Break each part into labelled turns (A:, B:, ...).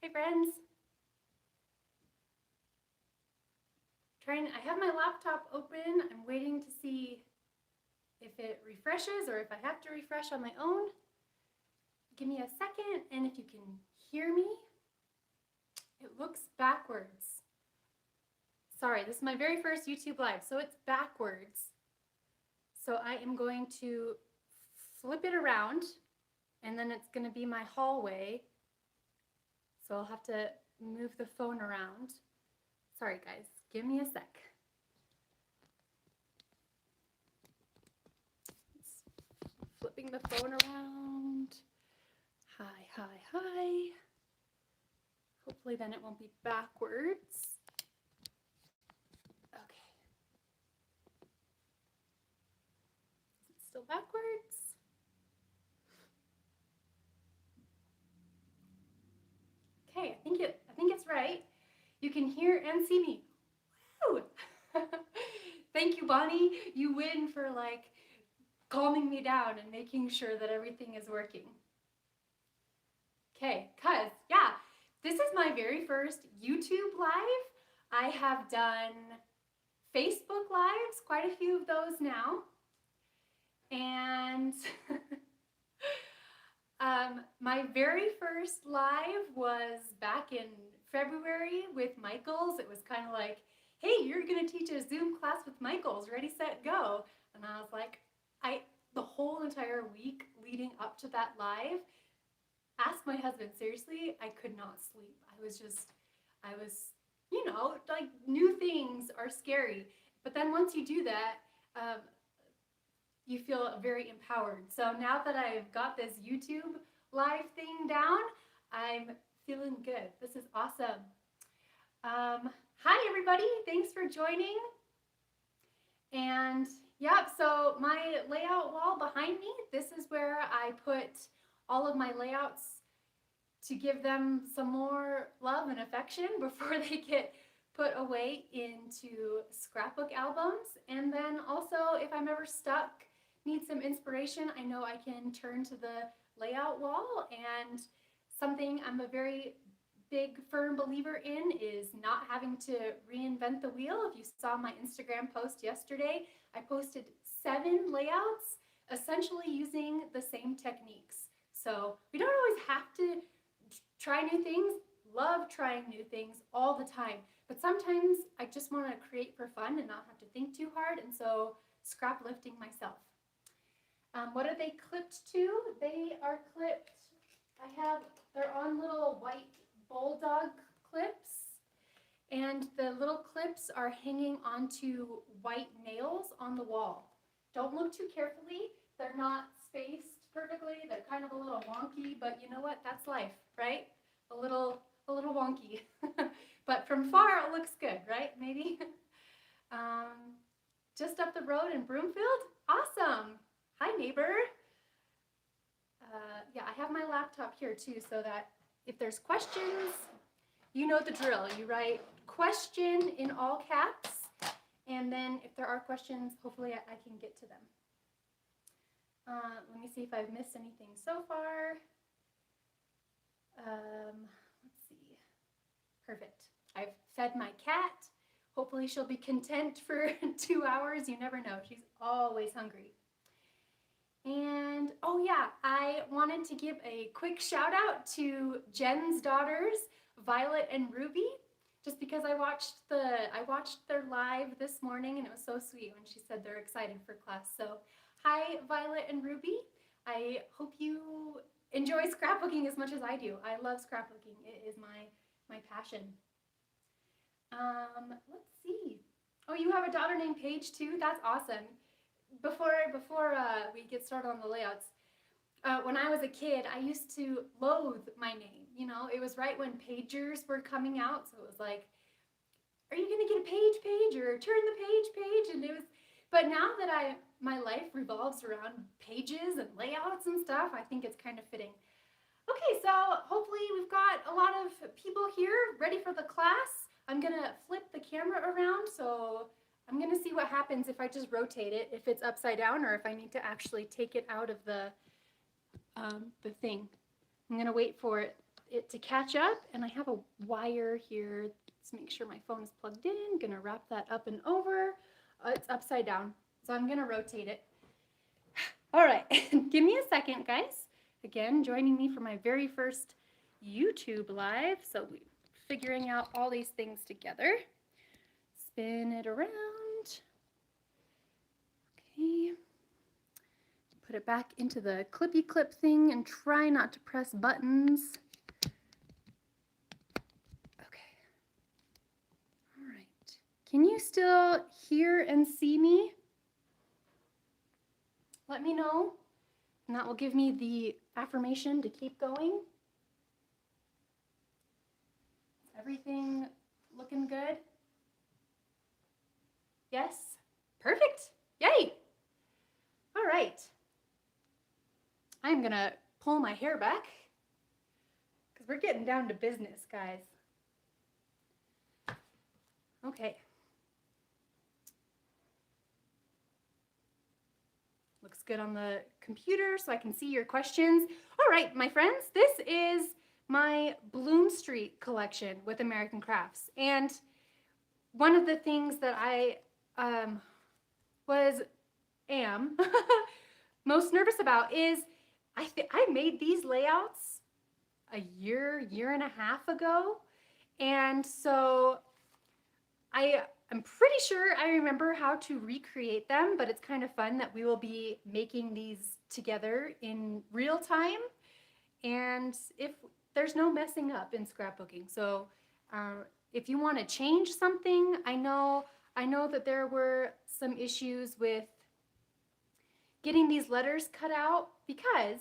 A: Hey friends. I have my laptop open. I'm waiting to see if it refreshes or if I have to refresh on my own. Give me a second, and if you can hear me, it looks backwards. Sorry, this is my very first YouTube live, so it's backwards. So I am going to flip it around, and then it's going to be my hallway. So I'll have to move the phone around. Sorry guys, give me a sec. Flipping the phone around. Hi. Hopefully then it won't be backwards. Okay. Is it still backwards? Okay, I think it's right. You can hear and see me. Woo! Thank you, Bonnie. You win for like calming me down and making sure that everything is working. Okay, cause yeah, this is my very first YouTube live. I have done Facebook lives, quite a few of those now. And my very first live was back in February with Michaels. It was kind of like, hey, you're gonna teach a Zoom class with Michaels, ready, set, go. And I was like, the whole entire week leading up to that live, asked my husband, seriously, I could not sleep. I was, like new things are scary. But then once you do that, you feel very empowered. So now that I've got this YouTube live thing down, I'm feeling good. This is awesome. Hi everybody, thanks for joining. And yeah, so my layout wall behind me, this is where I put all of my layouts to give them some more love and affection before they get put away into scrapbook albums. And then also, if I'm ever stuck, need some inspiration, I know I can turn to the layout wall. And something I'm a very big firm believer in is not having to reinvent the wheel. If you saw my Instagram post yesterday, I posted 7 layouts essentially using the same techniques. So we don't always have to try new things. Love trying new things all the time, but sometimes I just want to create for fun and not have to think too hard, and so scrap lifting myself. What are they clipped to? They are clipped, they're on little white bulldog clips, and the little clips are hanging onto white nails on the wall. Don't look too carefully. They're not spaced perfectly. They're kind of a little wonky, but you know what? That's life, right? A little wonky. But from far it looks good, right? Maybe. Just up the road in Broomfield? Awesome. Hi, neighbor. Yeah, I have my laptop here too, so that if there's questions, you know the drill. You write question in all caps, and then if there are questions, hopefully I can get to them. Let me see if I've missed anything so far. Let's see. Perfect. I've fed my cat. Hopefully she'll be content for 2 hours. You never know. She's always hungry. And oh yeah, I wanted to give a quick shout out to Jen's daughters, Violet and Ruby, just because I watched their live this morning, and it was so sweet when she said they're excited for class. So hi, Violet and Ruby. I hope you enjoy scrapbooking as much as I do. I love scrapbooking. It is my passion. Let's see. Oh, you have a daughter named Paige too? That's awesome. Before we get started on the layouts, when I was a kid, I used to loathe my name. You know, it was right when pagers were coming out, so it was like, are you gonna get a page or turn the page? And it was, but now that my life revolves around pages and layouts and stuff, I think it's kind of fitting. Okay, so hopefully we've got a lot of people here ready for the class. I'm gonna flip the camera around, so I'm gonna see what happens if I just rotate it, if it's upside down or if I need to actually take it out of the thing. I'm gonna wait for it it to catch up, and I have a wire here. Let's make sure my phone is plugged in. Gonna wrap that up and over. It's upside down, so I'm gonna rotate it. All right, give me a second, guys. Again, joining me for my very first YouTube live, so we're figuring out all these things together. Spin it around. Okay. Put it back into the clippy clip thing and try not to press buttons. Okay. All right. Can you still hear and see me? Let me know, and that will give me the affirmation to keep going. Everything looking good? Yes? Perfect. Yay! All right. I'm gonna pull my hair back because we're getting down to business, guys. Okay. Looks good on the computer so I can see your questions. All right, my friends, this is my Bloom Street collection with American Crafts. And one of the things that I am most nervous about is I made these layouts a year and a half ago. And so I'm pretty sure I remember how to recreate them, but it's kind of fun that we will be making these together in real time. And if there's no messing up in scrapbooking. So if you want to change something, I know that there were some issues with getting these letters cut out because,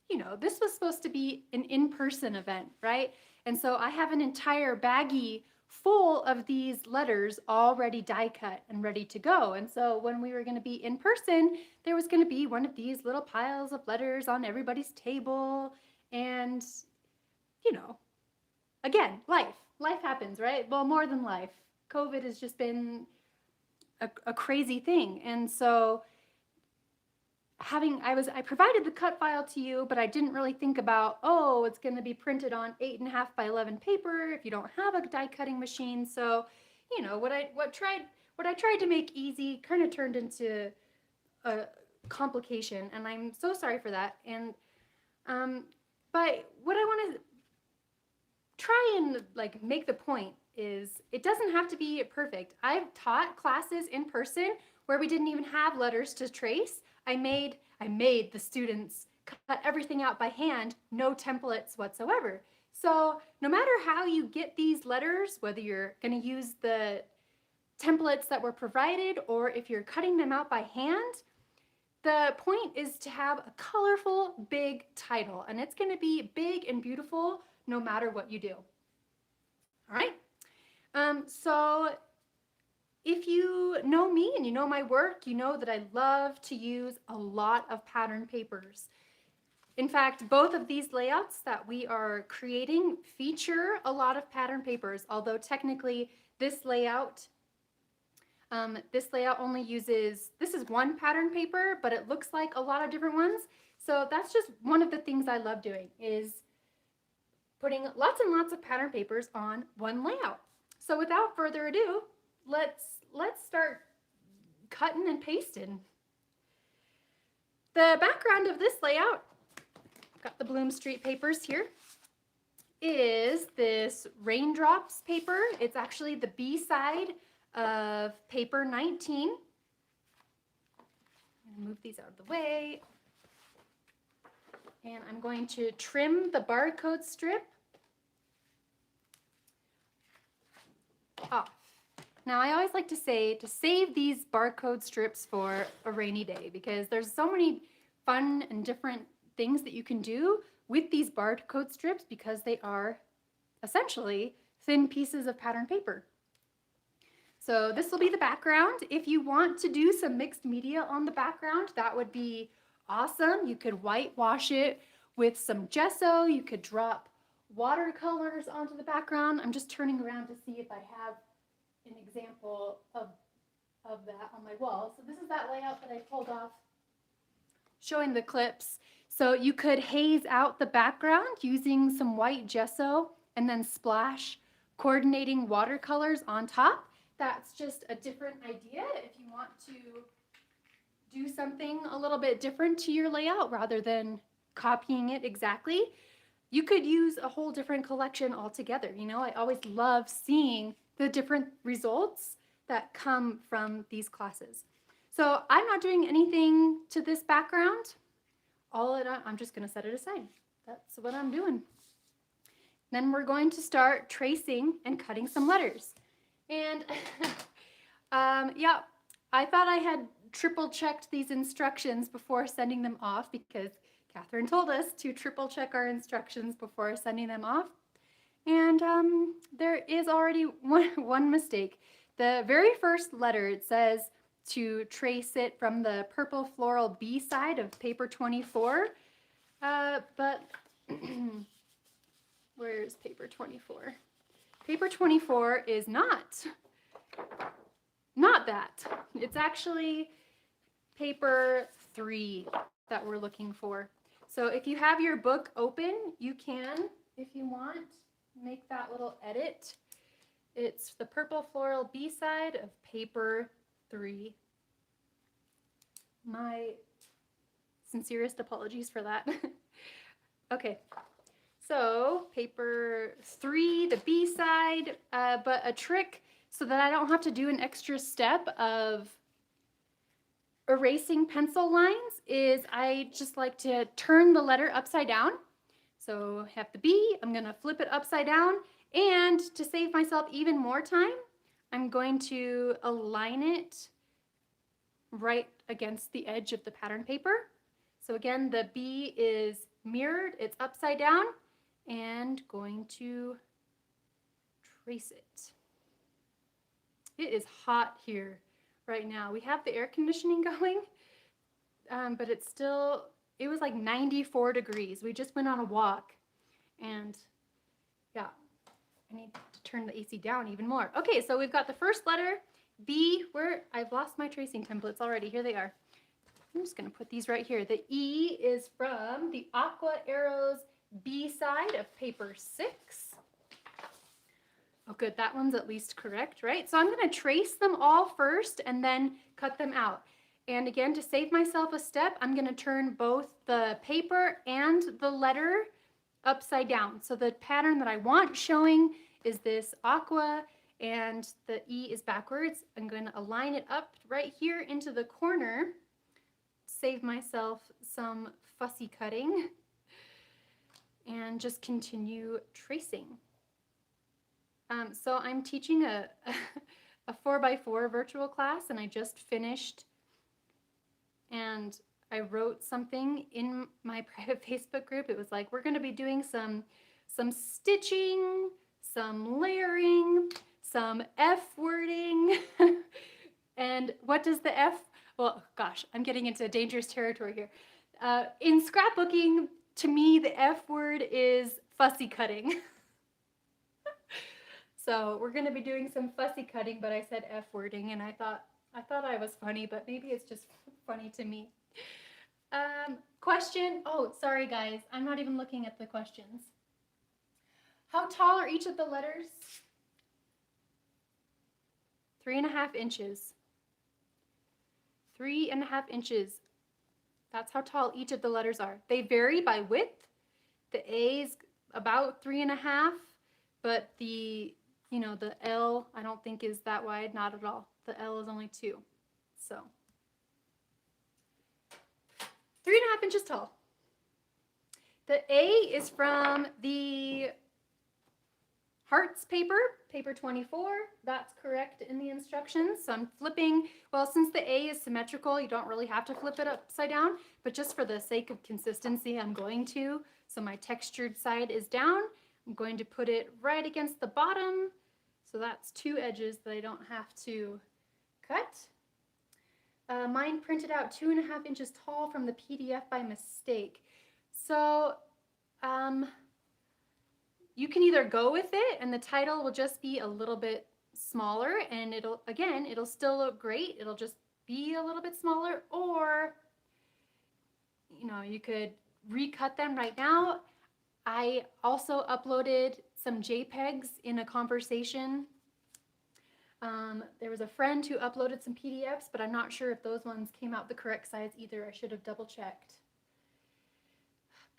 A: you know, this was supposed to be an in-person event, right? And so I have an entire baggie full of these letters already die cut and ready to go. And so when we were going to be in person, there was going to be one of these little piles of letters on everybody's table. And, you know, again, life happens, right? Well, more than life. COVID has just been a crazy thing. And so I provided the cut file to you, but I didn't really think about, oh, it's going to be printed on 8.5 by 11 paper if you don't have a die cutting machine. So, you know, what I tried to make easy kind of turned into a complication, and I'm so sorry for that. And but what I want to try and like make the point is it doesn't have to be perfect. I've taught classes in person where we didn't even have letters to trace. I made the students cut everything out by hand, no templates whatsoever. So no matter how you get these letters, whether you're going to use the templates that were provided or if you're cutting them out by hand, the point is to have a colorful, big title, and it's going to be big and beautiful no matter what you do. All right? So if you know me and you know my work, you know that I love to use a lot of pattern papers. In fact, both of these layouts that we are creating feature a lot of pattern papers, although technically this layout only uses, this is one pattern paper, but it looks like a lot of different ones. So that's just one of the things I love doing is putting lots and lots of pattern papers on one layout. So without further ado, let's start cutting and pasting. The background of this layout, got the Bloom Street papers here, is this Raindrops paper. It's actually the B side of paper 19. I'm gonna move these out of the way. And I'm going to trim the barcode strip off. Now, I always like to say to save these barcode strips for a rainy day because there's so many fun and different things that you can do with these barcode strips because they are essentially thin pieces of pattern paper. So this will be the background. If you want to do some mixed media on the background, that would be awesome. You could whitewash it with some gesso. You could drop watercolors onto the background. I'm just turning around to see if I have an example of that on my wall. So this is that layout that I pulled off showing the clips. So you could haze out the background using some white gesso and then splash coordinating watercolors on top. That's just a different idea if you want to do something a little bit different to your layout rather than copying it exactly. You could use a whole different collection altogether. You know, I always love seeing the different results that come from these classes. So I'm not doing anything to this background. I'm just going to set it aside. That's what I'm doing. Then we're going to start tracing and cutting some letters. And yeah, I thought I had triple checked these instructions before sending them off because Catherine told us to triple check our instructions before sending them off. And there is already one mistake. The very first letter, it says to trace it from the purple floral B side of paper 24. But where's paper 24? Paper 24 is not that. It's actually paper 3 that we're looking for. So if you have your book open, you can, if you want, make that little edit. It's the purple floral B side of paper 3. My sincerest apologies for that. Okay, so paper 3, the B side, but a trick so that I don't have to do an extra step of erasing pencil lines is I just like to turn the letter upside down. So I have the B, I'm going to flip it upside down, and to save myself even more time, I'm going to align it right against the edge of the pattern paper. So again, the B is mirrored, it's upside down, and going to trace it. It is hot here right now. We have the air conditioning going, but it was like 94 degrees. We just went on a walk, and yeah, I need to turn the AC down even more. Okay, so we've got the first letter, B, I've lost my tracing templates already. Here they are. I'm just going to put these right here. The E is from the Aqua Arrows B side of paper 6. Oh, good. That one's at least correct, right? So I'm going to trace them all first and then cut them out. And again, to save myself a step, I'm going to turn both the paper and the letter upside down. So the pattern that I want showing is this aqua, and the E is backwards. I'm going to align it up right here into the corner, save myself some fussy cutting, and just continue tracing. So I'm teaching a 4x4 virtual class, and I just finished, and I wrote something in my private Facebook group. It was like, we're going to be doing some stitching, some layering, some F-wording. And what does the F, well, gosh, I'm getting into dangerous territory here. In scrapbooking, to me, the F word is fussy cutting. So we're going to be doing some fussy cutting, but I said F-wording, and I thought I was funny, but maybe it's just funny to me. Question, oh, sorry guys, I'm not even looking at the questions. How tall are each of the letters? 3.5 inches. 3.5 inches. That's how tall each of the letters are. They vary by width. The A is about 3.5, but the L, I don't think is that wide, not at all. The L is only 2, so 3.5 inches tall. The A is from the Hearts paper, paper 24. That's correct in the instructions. So I'm flipping, well, since the A is symmetrical, you don't really have to flip it upside down, but just for the sake of consistency, I'm going to. So my textured side is down. I'm going to put it right against the bottom. So that's 2 edges that I don't have to cut. Mine printed out 2.5 inches tall from the PDF by mistake. So you can either go with it and the title will just be a little bit smaller, and it'll still look great. It'll just be a little bit smaller, or you could recut them right now. I also uploaded some JPEGs in a conversation. There was a friend who uploaded some PDFs, but I'm not sure if those ones came out the correct size either. I should have double checked.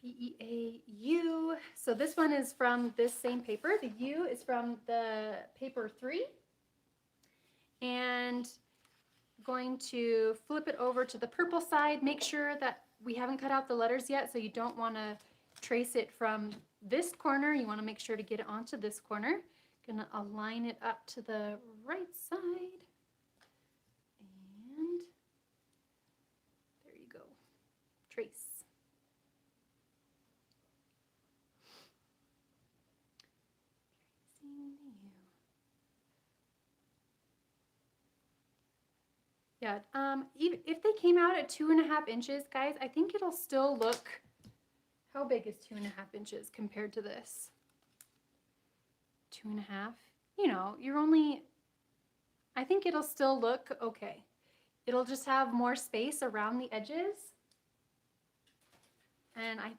A: PEAU. So this one is from this same paper. The U is from the paper 3. And going to flip it over to the purple side. Make sure that we haven't cut out the letters yet, so you don't want to trace it from this corner. You want to make sure to get it onto this corner. Gonna align it up to the right side. And there you go. Trace. Yeah, if they came out at 2.5 inches, guys, I think it'll still look, how big is 2.5 inches compared to this? 2.5, you know, you're only, I think it'll still look okay. It'll just have more space around the edges. And I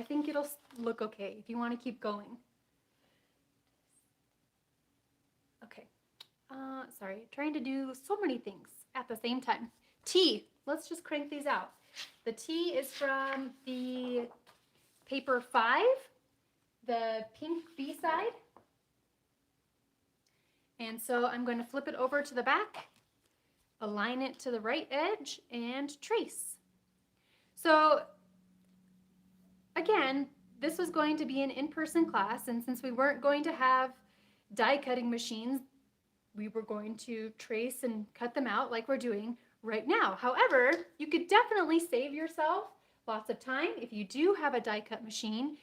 A: think it'll look okay if you want to keep going. Okay. Sorry, trying to do so many things at the same time. T, let's just crank these out. The T is from the paper 5, the pink B side. And so I'm going to flip it over to the back, align it to the right edge, and trace. So again, this was going to be an in-person class, and since we weren't going to have die cutting machines, we were going to trace and cut them out like we're doing right now. However, you could definitely save yourself lots of time if you do have a die cut machine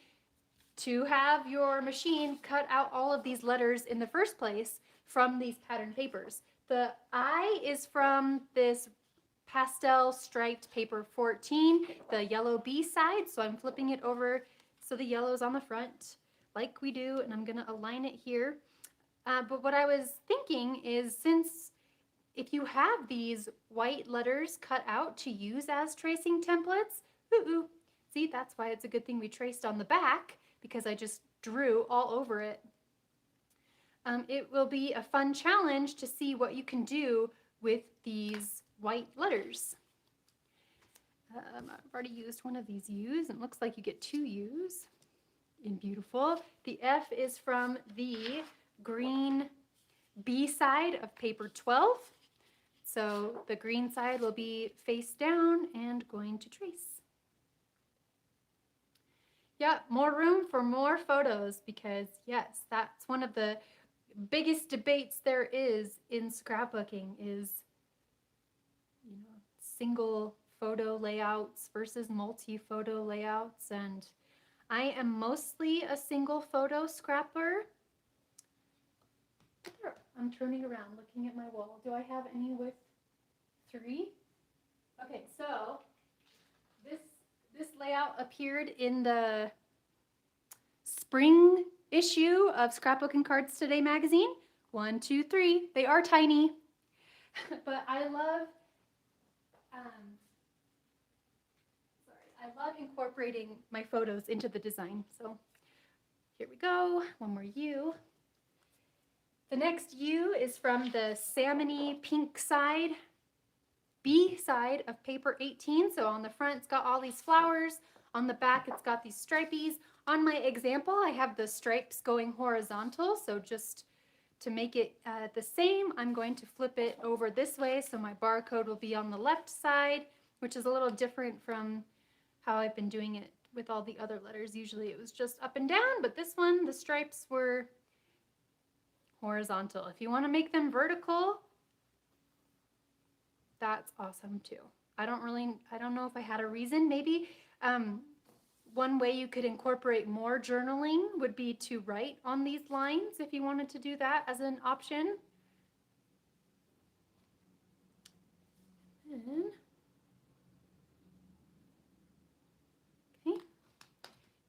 A: to have your machine cut out all of these letters in the first place from these pattern papers. The I is from this pastel striped paper 14, the yellow B side, so I'm flipping it over so the yellow is on the front like we do, and I'm gonna align it here. But what I was thinking is, since if you have these white letters cut out to use as tracing templates, see, that's why it's a good thing we traced on the back, because I just drew all over it. It will be a fun challenge to see what you can do with these white letters. I've already used one of these U's, and it looks like you get 2 U's in beautiful. The F is from the green B side of paper 12. So the green side will be face down and going to trace. Yeah, more room for more photos, because yes, that's one of the biggest debates there is in scrapbooking is, you know, single photo layouts versus multi-photo layouts, and I am mostly a single photo scrapper. I'm turning around looking at my wall. Do I have any with 3? Okay, so this layout appeared in the spring issue of Scrapbooking Cards Today magazine. 1, 2, 3. They are tiny, but I love incorporating my photos into the design. So here we go. One more U. The next U is from the salmony pink side, B side of paper 18. So on the front, it's got all these flowers. On the back, it's got these stripies. On my example, I have the stripes going horizontal. So just to make it the same, I'm going to flip it over this way. So my barcode will be on the left side, which is a little different from how I've been doing it with all the other letters. Usually it was just up and down, but this one, the stripes were horizontal. If you want to make them vertical, that's awesome too. I don't know if I had a reason. Maybe one way you could incorporate more journaling would be to write on these lines if you wanted to do that as an option. Okay.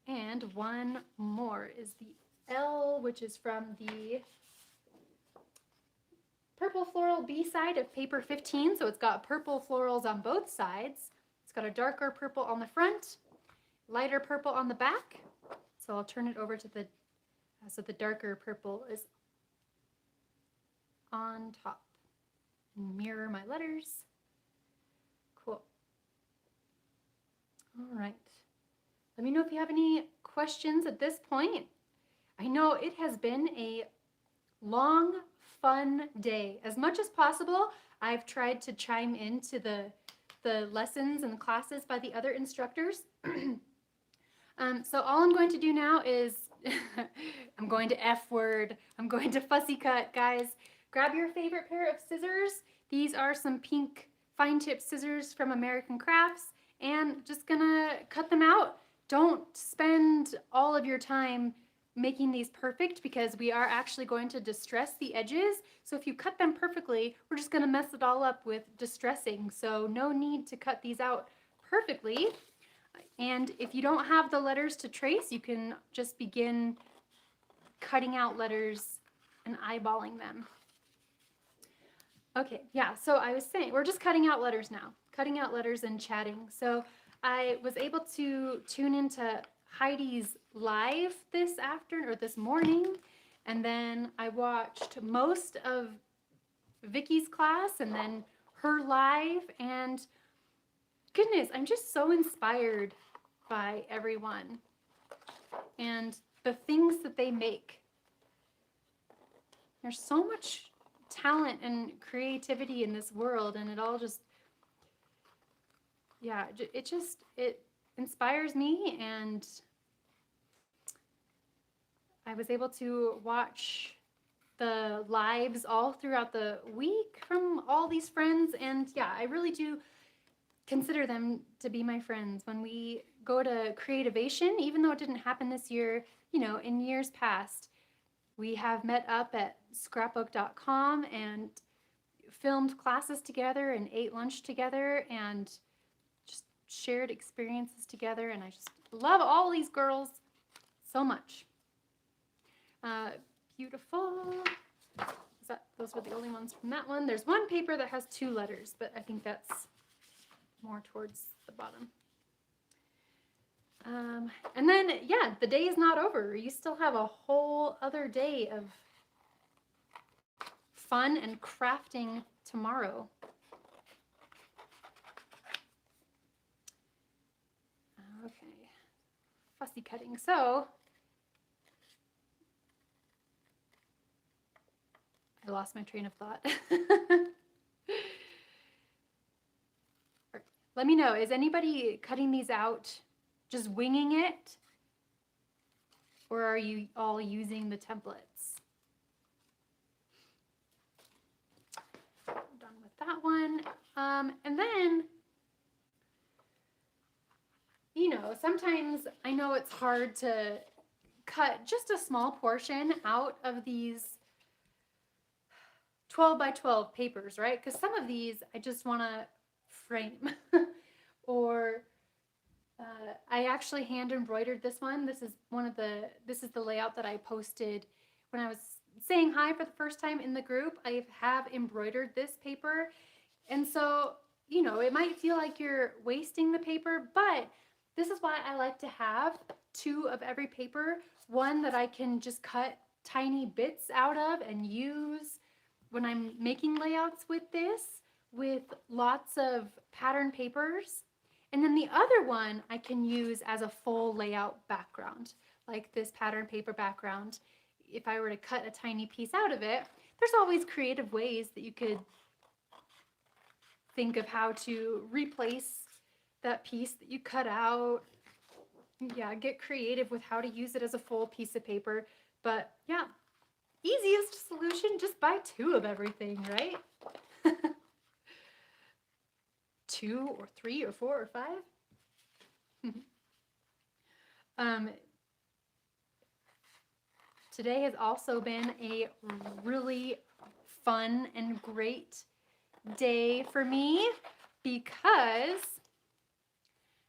A: And one more is the L, which is from the purple floral B side of paper 15. So it's got purple florals on both sides. It's It's got a darker purple on the front, lighter purple on the back. So I'll turn it over to the, so the darker purple is on top. Mirror my letters. Cool. All right. Let me know if you have any questions at this point. I know it has been a long, fun day. As much as possible, I've tried to chime into the lessons and classes by the other instructors. So all I'm going to do now is, I'm going to F word, I'm going to fussy cut, guys. Grab your favorite pair of scissors. These are some pink fine tip scissors from American Crafts, and just gonna cut them out. Don't spend all of your time making these perfect because we are actually going to distress the edges. So if you cut them perfectly, we're just gonna mess it all up with distressing. So no need to cut these out perfectly. And if you don't have the letters to trace, you can just begin cutting out letters and eyeballing them. Okay, yeah, so I was saying, we're just cutting out letters now, cutting out letters and chatting. So I was able to tune into Heidi's live this morning, and then I watched most of Vicky's class and then her live, and goodness, I'm just so inspired by everyone and the things that they make. There's so much talent and creativity in this world, and it all just, yeah, it inspires me. And I was able to watch the lives all throughout the week from all these friends, and yeah, I really do consider them to be my friends. When we go to Creativation, even though it didn't happen this year, you know, in years past, we have met up at scrapbook.com and filmed classes together and ate lunch together and just shared experiences together. And I just love all these girls so much. Beautiful. Those were the only ones from that one. There's one paper that has 2 letters, but I think that's more towards the bottom. And then, yeah, the day is not over. You still have a whole other day of fun and crafting tomorrow. Okay, fussy cutting. So, I lost my train of thought. Let me know, is anybody cutting these out just winging it? Or are you all using the templates? I'm done with that one. And then, you know, sometimes I know it's hard to cut just a small portion out of these 12 by 12 papers, right? Because some of these I just want to frame. Or I actually hand embroidered this one. This is the layout that I posted when I was saying hi for the first time in the group. I have embroidered this paper. And so, you know, it might feel like you're wasting the paper, but this is why I like to have 2 of every paper. One that I can just cut tiny bits out of and use when I'm making layouts with this, with lots of pattern papers. And then the other one I can use as a full layout background, like this pattern paper background. If I were to cut a tiny piece out of it, there's always creative ways that you could think of how to replace that piece that you cut out. Yeah, get creative with how to use it as a full piece of paper. But yeah, easiest solution, just buy 2 of everything, right? 2 or 3 or 4 or 5. Today has also been a really fun and great day for me because,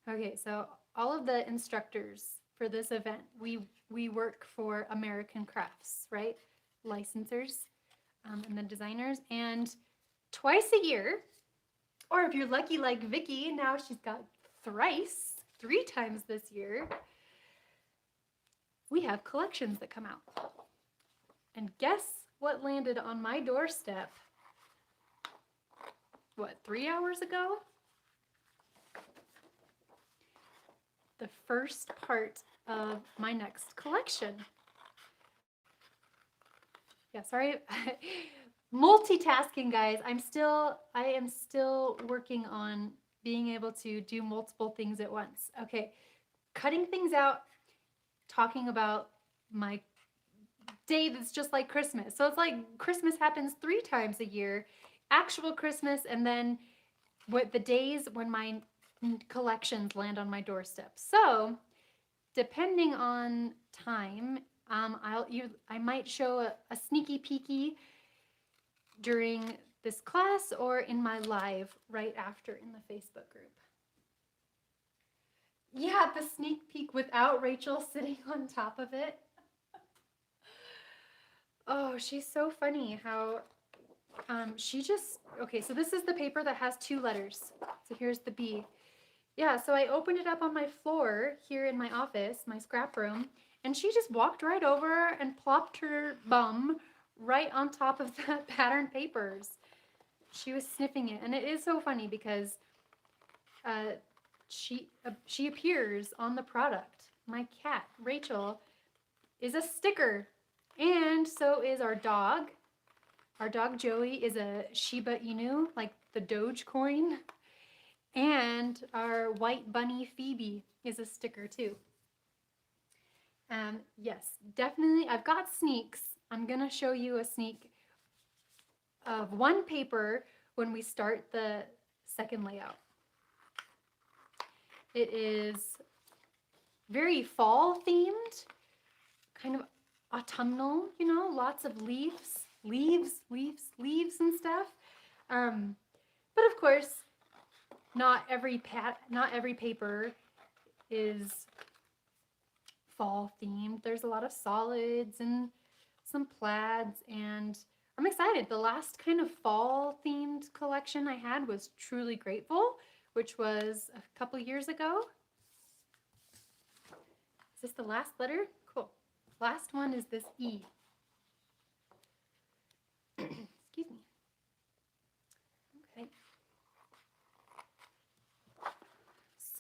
A: okay, so all of the instructors for this event, we work for American Crafts, right? Licensors and the designers, and twice a year, or if you're lucky like Vicky, now she's got three times this year, we have collections that come out. And guess what landed on my doorstep? What, 3 hours ago? The first part of my next collection. Yeah, sorry. Multitasking, guys. I am still working on being able to do multiple things at once. Okay, cutting things out, talking about my day that's just like Christmas. So it's like Christmas happens 3 times a year, actual Christmas, and then what the days when my collections land on my doorstep. So depending on time, I might show a sneaky peeky during this class or in my live right after in the Facebook group. Yeah, the sneak peek without Rachel sitting on top of it. Oh, she's so funny how she just, okay, so this is the paper that has 2 letters. So here's the B. Yeah, so I opened it up on my floor here in my office, my scrap room, and she just walked right over and plopped her bum right on top of the pattern papers. She was sniffing it, and it is so funny because she appears on the product. My cat, Rachel, is a sticker, and so is our dog. Our dog Joey is a Shiba Inu, like the Dogecoin. And our white bunny Phoebe is a sticker too. Yes, definitely. I've got sneaks. I'm gonna show you a sneak of one paper when we start the second layout. It is very fall themed, kind of autumnal, you know, lots of leaves and stuff. But of course, not every paper is fall themed. There's a lot of solids and some plaids, and I'm excited. The last kind of fall themed collection I had was Truly Grateful, which was a couple years ago. Is this the last letter? Cool. Last one is this E. Excuse me. Okay.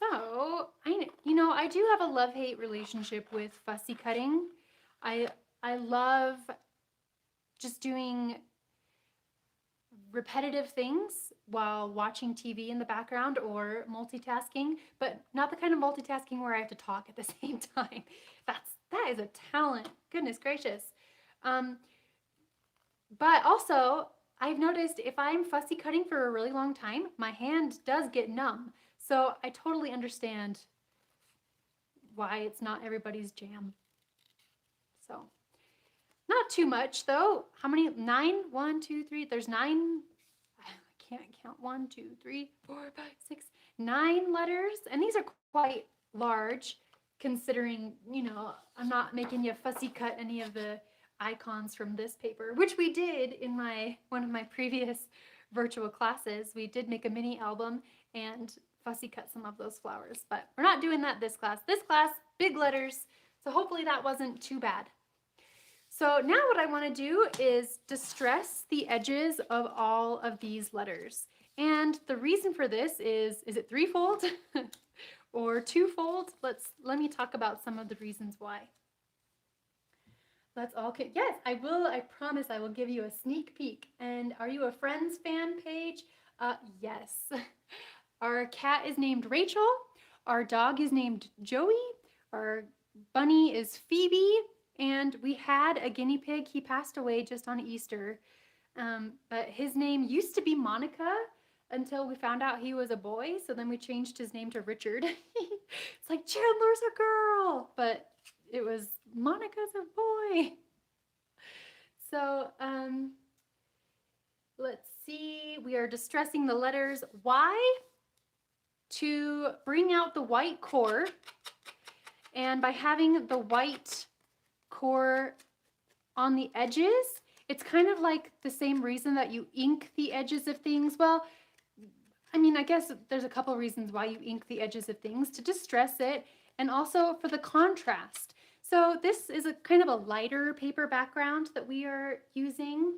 A: So, I do have a love-hate relationship with fussy cutting. I love just doing repetitive things while watching TV in the background or multitasking, but not the kind of multitasking where I have to talk at the same time. That is a talent. Goodness gracious. But also, I've noticed if I'm fussy cutting for a really long time, my hand does get numb. So I totally understand why it's not everybody's jam. So, not too much though. How many? 9? 1, 2, 3. There's 9. I can't count. 1, 2, 3, 4, 5, 6, 9 letters. And these are quite large considering, I'm not making you fussy cut any of the icons from this paper, which we did in one of my previous virtual classes. We did make a mini album and fussy cut some of those flowers, but we're not doing that this class. This class, big letters, so hopefully that wasn't too bad. So now what I want to do is distress the edges of all of these letters. And the reason for this is it threefold or twofold? Let me talk about some of the reasons why. Let's all yes, I will. I promise I will give you a sneak peek. And are you a Friends fan, Paige? Yes. Our cat is named Rachel. Our dog is named Joey. Our bunny is Phoebe. And we had a guinea pig. He passed away just on Easter. But his name used to be Monica until we found out he was a boy. So then we changed his name to Richard. It's like Chandler's a girl, but it was Monica's a boy. So let's see. We are distressing the letters Y to bring out the white core. And by having the white core on the edges, it's kind of like the same reason that you ink the edges of things. Well, I mean, I guess there's a couple reasons why you ink the edges of things, to distress it and also for the contrast. So this is a kind of a lighter paper background that we are using.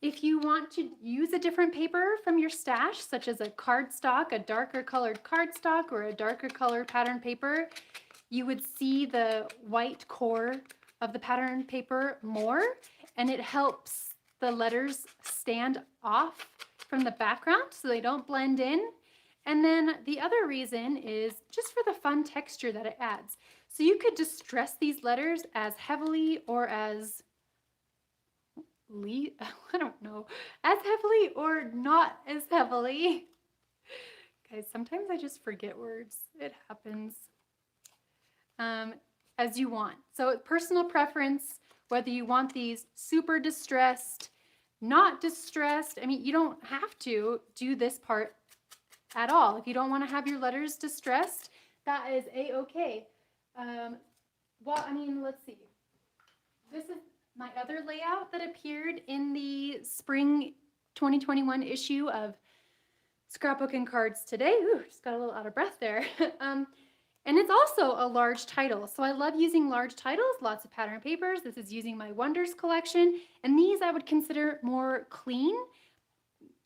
A: If you want to use a different paper from your stash, such as a cardstock, a darker colored cardstock, or a darker colored pattern paper, you would see the white core of the pattern paper more, and it helps the letters stand off from the background so they don't blend in. And then the other reason is just for the fun texture that it adds. So you could distress these letters as heavily or as I don't know, as heavily or not as heavily. Guys, sometimes I just forget words. It happens. As you want. So personal preference, whether you want these super distressed, not distressed. I mean, you don't have to do this part at all. If you don't want to have your letters distressed, that is a-okay. Well, I mean, let's see. This is my other layout that appeared in the spring 2021 issue of Scrapbook and Cards Today. Ooh, just got a little out of breath there. And it's also a large title. So I love using large titles, lots of pattern papers. This is using my Wonders collection. And these I would consider more clean.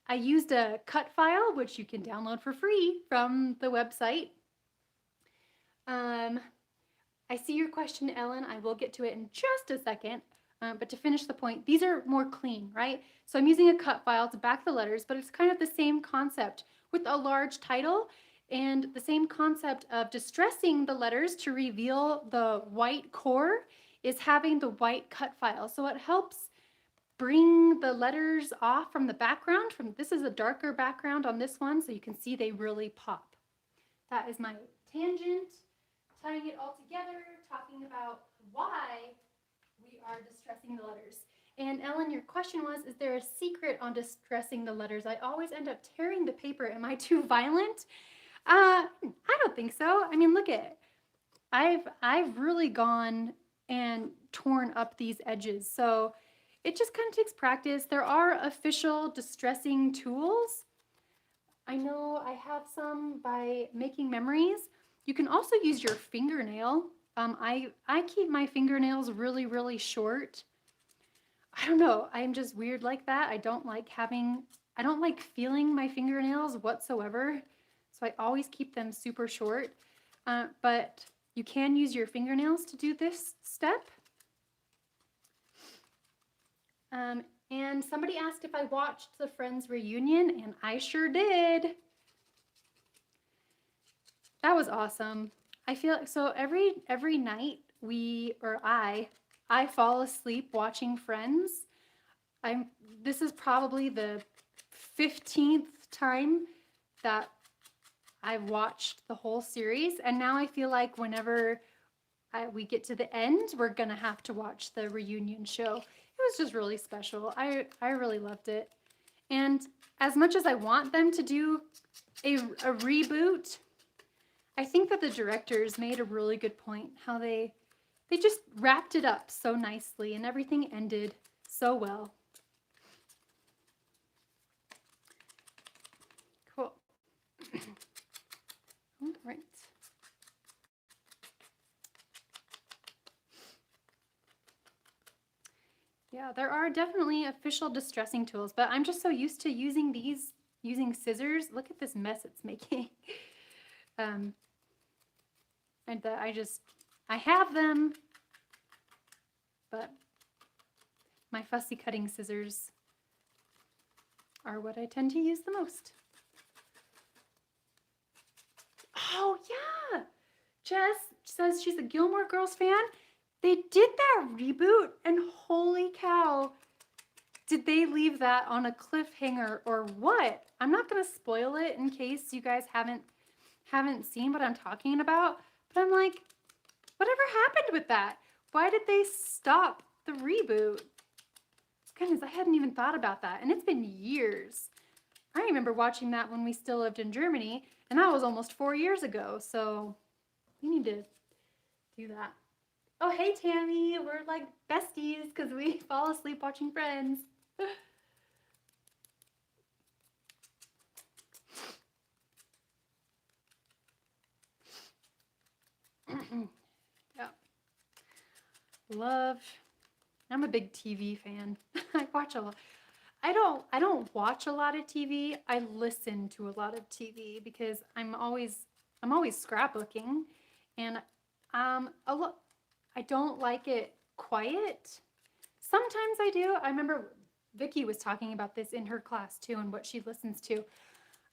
A: I used a cut file, which you can download for free from the website. I see your question, Ellen. I will get to it in just a second. But to finish the point, these are more clean, right? So I'm using a cut file to back the letters, but it's kind of the same concept with a large title and the same concept of distressing the letters to reveal the white core is having the white cut file. So it helps bring the letters off from the background. This is a darker background on this one, so you can see they really pop. That is my tangent, tying it all together, talking about why we are distressing the letters. And Ellen, your question was, is there a secret on distressing the letters? I always end up tearing the paper. Am I too violent? I don't think so. I mean, look at it. I've really gone and torn up these edges. So it just kind of takes practice. There are official distressing tools. I know I have some by Making Memories. You can also use your fingernail. I keep my fingernails really, really short. I don't know. I'm just weird like that. I don't like feeling my fingernails whatsoever. So I always keep them super short. But you can use your fingernails to do this step. And somebody asked if I watched the Friends reunion, and I sure did. That was awesome. I feel like, so every night I fall asleep watching Friends. This is probably the 15th time that I've watched the whole series, and now I feel like whenever we get to the end, we're gonna have to watch the reunion show. It was just really special. I really loved it. And as much as I want them to do a reboot, I think that the directors made a really good point, how they just wrapped it up so nicely and everything ended so well. Cool. All right. Yeah, there are definitely official distressing tools, but I'm just so used to using scissors. Look at this mess it's making. And that I have them, but my fussy cutting scissors are what I tend to use the most. Oh yeah, Jess says she's a Gilmore Girls fan. They did that reboot, and holy cow, did they leave that on a cliffhanger or what? I'm not gonna spoil it in case you guys haven't seen what I'm talking about, but I'm like, whatever happened with that? Why did they stop the reboot? Goodness, I hadn't even thought about that, and it's been years. I remember watching that when we still lived in Germany, and that was almost 4 years ago, so we need to do that. Oh, hey, Tammy. We're like besties because we fall asleep watching Friends. Yeah. Love. I'm a big TV fan. I watch a lot. I don't watch a lot of TV. I listen to a lot of TV because I'm always scrapbooking, and I don't like it quiet. Sometimes I do. I remember Vicky was talking about this in her class too and what she listens to.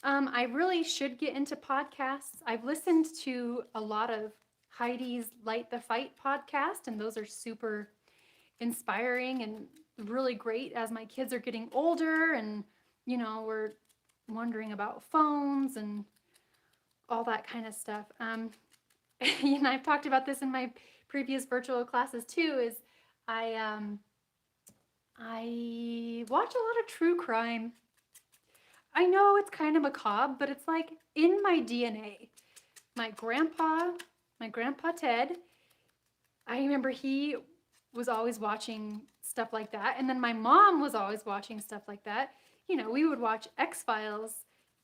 A: I really should get into podcasts. I've listened to a lot of Heidi's Light the Fight podcast, and those are super inspiring and really great as my kids are getting older and, we're wondering about phones and all that kind of stuff. And I've talked about this in my previous virtual classes too, is I watch a lot of true crime. I know it's kind of macabre, but it's like in my DNA. My grandpa Ted, I remember he was always watching stuff like that. And then my mom was always watching stuff like that. We would watch X-Files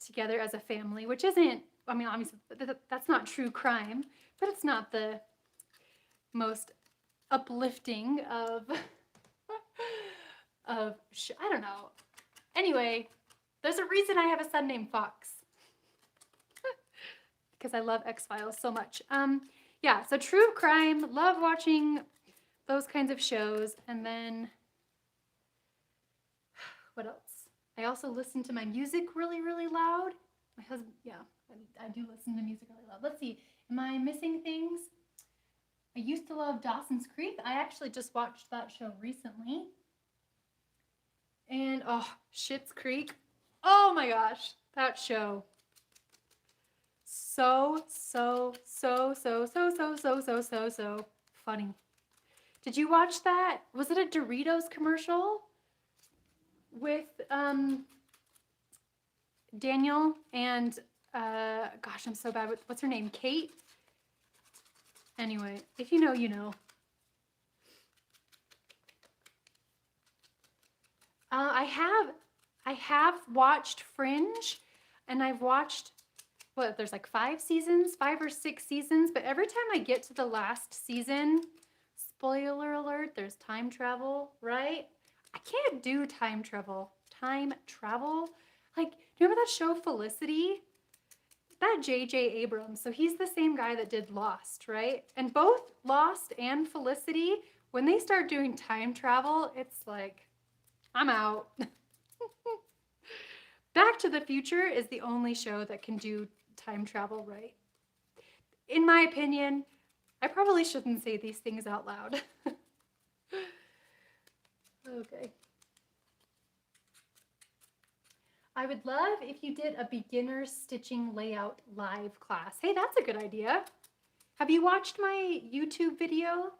A: together as a family, which isn't, obviously that's not true crime, but it's not the most uplifting of, I don't know. Anyway, there's a reason I have a son named Fox. Because I love X-Files so much. Yeah, so true crime, love watching those kinds of shows. And then, what else? I also listen to my music really, really loud. My husband, yeah, I do listen to music really loud. Let's see, am I missing things? I used to love Dawson's Creek. I actually just watched that show recently. And, Schitt's Creek. Oh my gosh, that show. So funny. Did you watch that? Was it a Doritos commercial with Daniel and gosh, I'm so bad with what's her name? Kate? Anyway, if you know, you know. I have watched Fringe, and I've watched there's like 5 or 6 seasons, but every time I get to the last season, spoiler alert, there's time travel, right? I can't do time travel. Like, do you remember that show Felicity? That J.J. Abrams, so he's the same guy that did Lost, right? And both Lost and Felicity, when they start doing time travel, it's like, I'm out. Back to the Future is the only show that can do time travel right. In my opinion, I probably shouldn't say these things out loud. Okay. I would love if you did a beginner stitching layout live class. Hey, that's a good idea. Have you watched my YouTube video,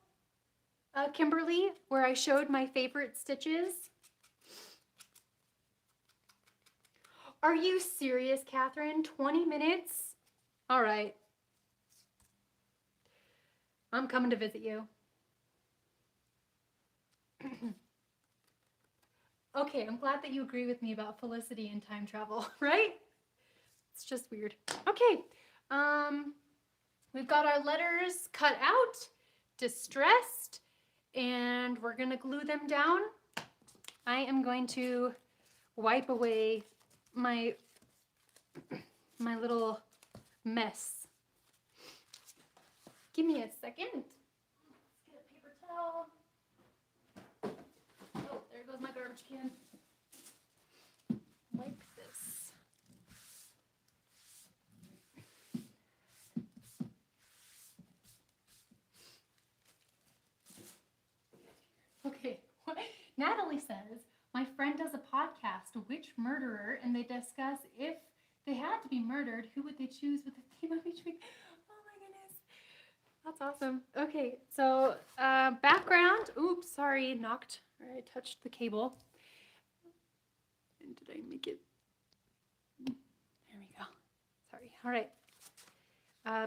A: Kimberly, where I showed my favorite stitches? Are you serious, Catherine? 20 minutes? All right. I'm coming to visit you. Okay, I'm glad that you agree with me about Felicity and time travel, right? It's just weird. Okay, we've got our letters cut out, distressed, and we're gonna glue them down. I am going to wipe away my little mess. Give me a second. Let's get a paper towel. Oh, there goes my garbage can. Like this. Okay, Natalie says, my friend does a podcast, Which Murderer, and they discuss if they had to be murdered, who would they choose with the theme of each week? Oh my goodness. That's awesome. Okay, so background. Oops, sorry, I touched the cable. And did I make it? There we go. Sorry. All right.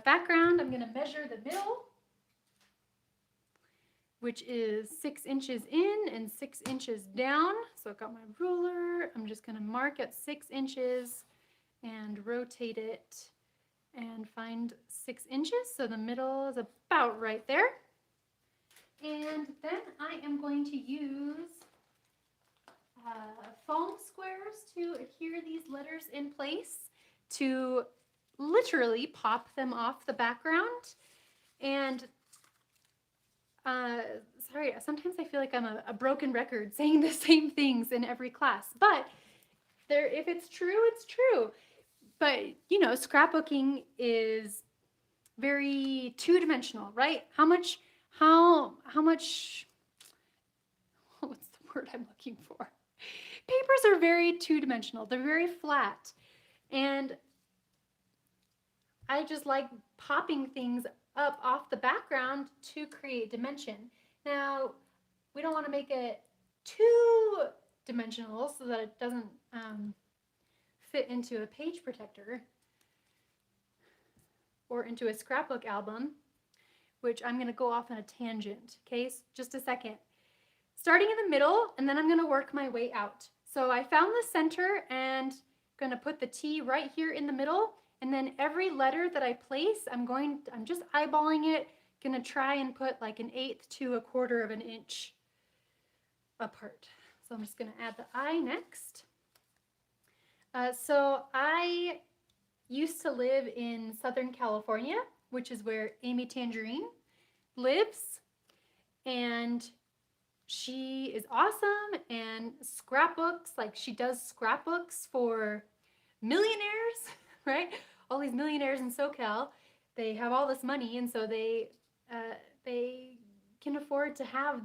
A: Background, I'm going to measure the middle, which is 6 inches in and 6 inches down. So I've got my ruler. I'm just going to mark at 6 inches and rotate it and find 6 inches. So the middle is about right there. And then I am going to use foam squares to adhere these letters in place to literally pop them off the background. And sorry, sometimes I feel like I'm a broken record saying the same things in every class, but if it's true, it's true. But you know, scrapbooking is very two-dimensional, right? How much what's the word I'm looking for? Papers are very two-dimensional. They're very flat. And I just like popping things up off the background to create dimension. Now, we don't want to make it too dimensional so that it doesn't fit into a page protector or into a scrapbook album, which I'm going to go off on a tangent. Okay, just a second. Starting in the middle, and then I'm going to work my way out. So I found the center and going to put the T right here in the middle, and then every letter that I place, I'm just eyeballing it, going to try and put like 1/8 to 1/4 of an inch apart. So I'm just going to add the I next. So I used to live in Southern California, which is where Amy Tangerine lives, and she is awesome and scrapbooks, like she does scrapbooks for millionaires, right? All these millionaires in SoCal, they have all this money, and so they can afford to have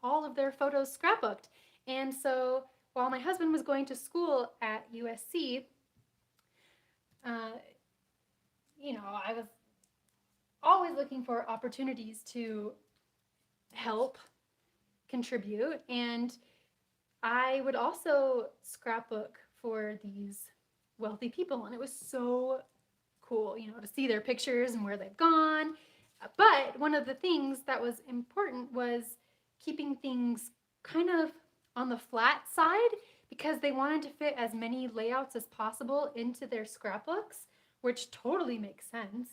A: all of their photos scrapbooked. And so while my husband was going to school at USC, you know, I was always looking for opportunities to help contribute, and I would also scrapbook for these wealthy people, and it was so cool, you know, to see their pictures and where they've gone. But one of the things that was important was keeping things kind of on the flat side, because they wanted to fit as many layouts as possible into their scrapbooks, which totally makes sense.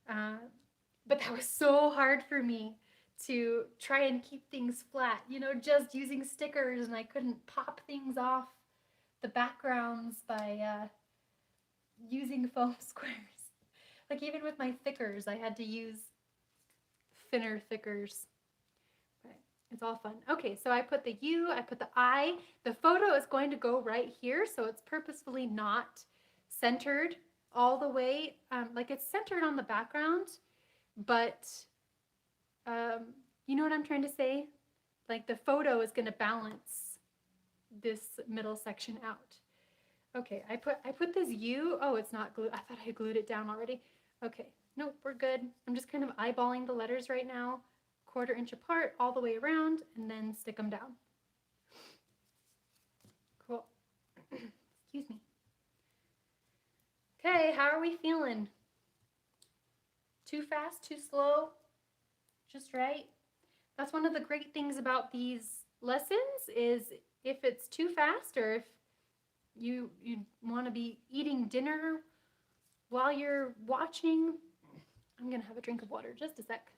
A: But that was so hard for me to try and keep things flat, you know, just using stickers, and I couldn't pop things off the backgrounds by using foam squares. Like even with my thickers, I had to use thinner thickers. But it's all fun. Okay, so I put the U, I put the I. The photo is going to go right here, so it's purposefully not centered all the way. Like it's centered on the background, but you know what I'm trying to say? Like the photo is going to balance this middle section out. Okay, I put this U. Oh, it's not glued. I thought I glued it down already. Okay, nope, we're good. I'm just kind of eyeballing the letters right now, 1/4 inch apart all the way around, and then stick them down. Cool. Excuse me. Okay, how are we feeling? Too fast, too slow? Just right? That's one of the great things about these lessons is if it's too fast, or if you want to be eating dinner while you're watching. I'm going to have a drink of water, just a sec.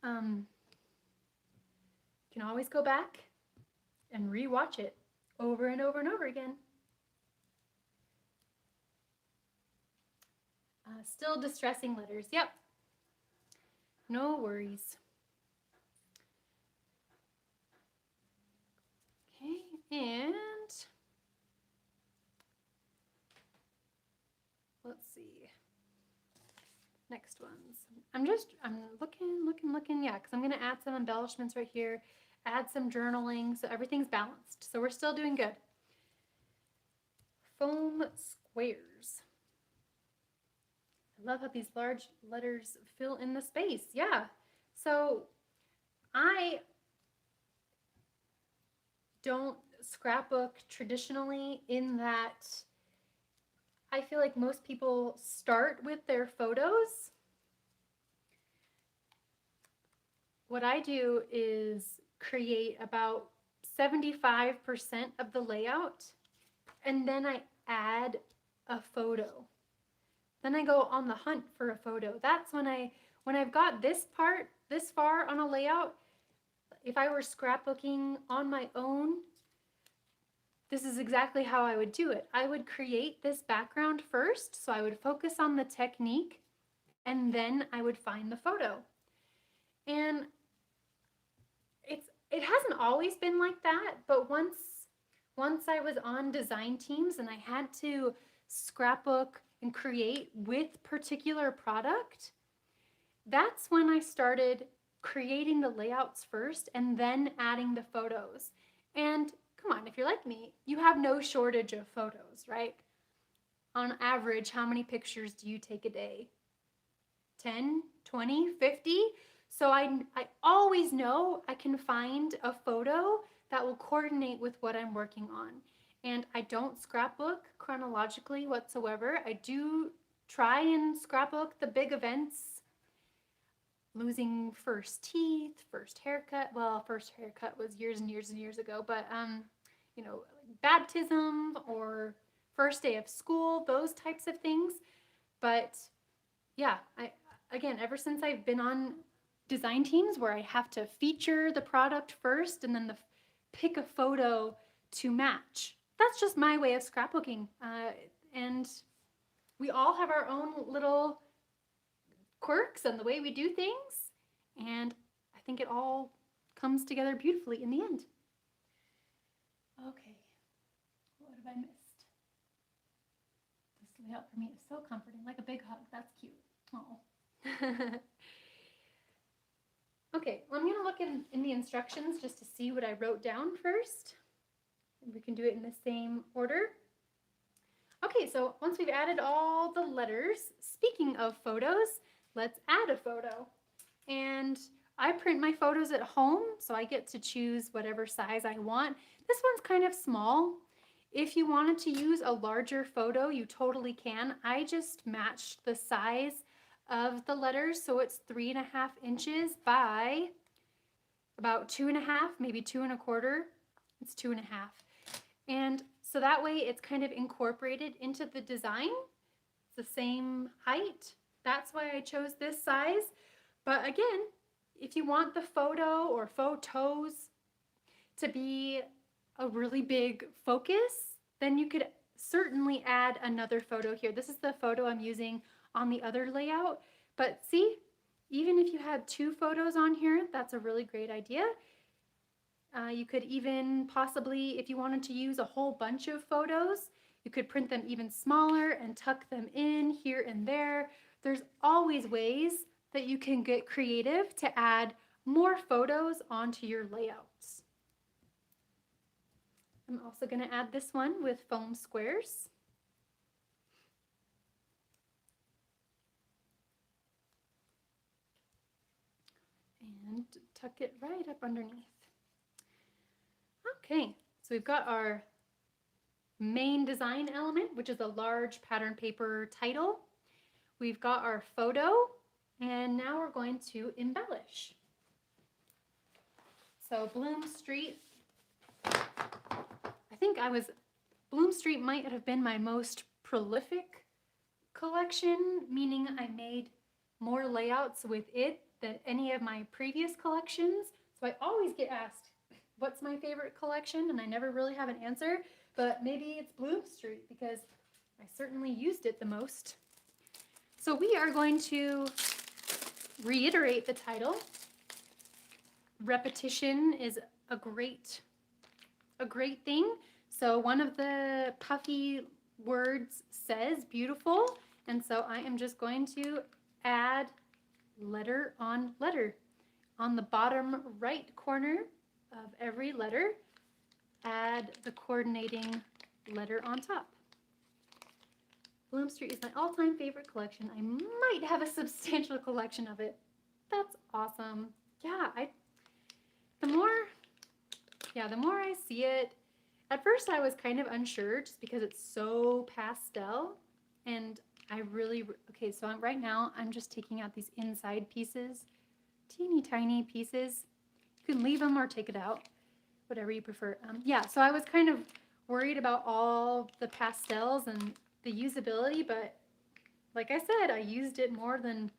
A: You can always go back and re-watch it over and over and over again. Still distressing letters. Yep. No worries. Okay, and let's see. Next ones. I'm looking, yeah, because I'm going to add some embellishments right here, add some journaling, so everything's balanced. So we're still doing good. Foam squares. I love how these large letters fill in the space. Yeah. So I don't scrapbook traditionally, in that I feel like most people start with their photos. What I do is create about 75% of the layout, and then I add a photo. Then I go on the hunt for a photo. That's when I've got this part this far on a layout, if I were scrapbooking on my own, this is exactly how I would do it. I would create this background first, so I would focus on the technique, and then I would find the photo. And it hasn't always been like that, but once I was on design teams and I had to scrapbook and create with particular product, that's when I started creating the layouts first and then adding the photos. And come on, if you're like me, you have no shortage of photos, right? On average, how many pictures do you take a day? 10, 20, 50? So I always know I can find a photo that will coordinate with what I'm working on. And I don't scrapbook chronologically whatsoever. I do try and scrapbook the big events, losing first teeth, first haircut. Well, first haircut was years and years and years ago, but you know, baptism or first day of school, those types of things. But yeah, again, ever since I've been on design teams where I have to feature the product first and then pick a photo to match. That's just my way of scrapbooking. And we all have our own little quirks and the way we do things. And I think it all comes together beautifully in the end. Okay, what have I missed? This layout for me is so comforting, like a big hug. That's cute. Oh. Okay, well, I'm going to look in the instructions just to see what I wrote down first. We can do it in the same order. Okay, so once we've added all the letters, speaking of photos, let's add a photo. And I print my photos at home, so I get to choose whatever size I want. This one's kind of small. If you wanted to use a larger photo, you totally can. I just matched the size of the letters, so it's 3.5 inches by about 2.5, maybe 2 1/4. It's 2.5. And so that way it's kind of incorporated into the design. It's the same height. That's why I chose this size. But again, if you want the photo or photos to be a really big focus, then you could certainly add another photo here. This is the photo I'm using on the other layout. But see, even if you had 2 photos on here, that's a really great idea. You could even possibly, if you wanted to use a whole bunch of photos, you could print them even smaller and tuck them in here and there. There's always ways that you can get creative to add more photos onto your layouts. I'm also going to add this one with foam squares. And tuck it right up underneath. Okay, so we've got our main design element, which is a large pattern paper title. We've got our photo, and now we're going to embellish. So Bloom Street, Bloom Street might have been my most prolific collection, meaning I made more layouts with it than any of my previous collections. So I always get asked, what's my favorite collection? And I never really have an answer, but maybe it's Bloom Street because I certainly used it the most. So we are going to reiterate the title. Repetition is a great thing. So one of the puffy words says beautiful, and so I am just going to add letter on letter. On the bottom right corner of every letter, add the coordinating letter on top. Bloom Street is my all-time favorite collection. I might have a substantial collection of it. That's awesome. Yeah, the more I see it, at first I was kind of unsure just because it's so pastel, and okay, so right now I'm just taking out these inside pieces, teeny tiny pieces. You can leave them or take it out, whatever you prefer. Yeah, so I was kind of worried about all the pastels and the usability, but like I said, I used it more than,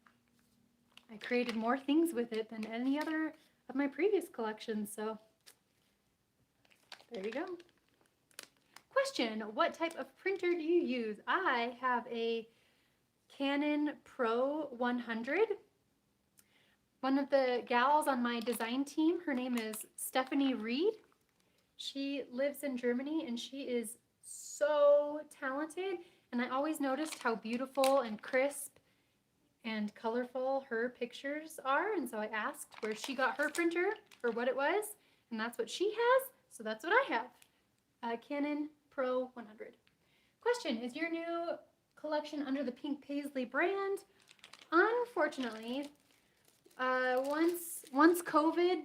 A: I created more things with it than any other of my previous collections, so there you go. Question, what type of printer do you use? I have a Canon Pro 100. One of the gals on my design team, her name is Stephanie Reed. She lives in Germany and she is so talented, and I always noticed how beautiful and crisp and colorful her pictures are, and so I asked where she got her printer or what it was, and that's what she has, so that's what I have. A Canon Pro 100. Question, is your new collection under the Pink Paislee brand? Unfortunately, once COVID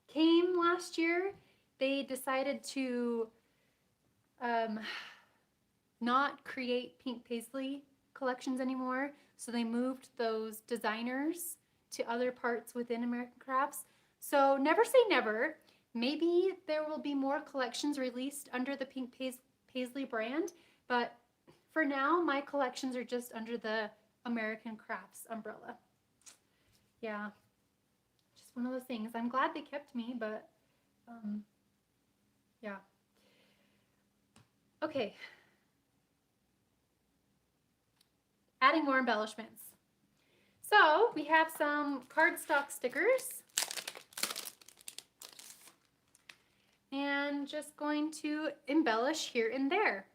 A: came last year, they decided to not create Pink Paislee collections anymore, so they moved those designers to other parts within American Crafts. So never say never. Maybe there will be more collections released under the Pink Paislee brand, but for now, my collections are just under the American Crafts umbrella. Yeah, just one of those things. I'm glad they kept me, but yeah. Okay. Adding more embellishments. So we have some cardstock stickers. And just going to embellish here and there.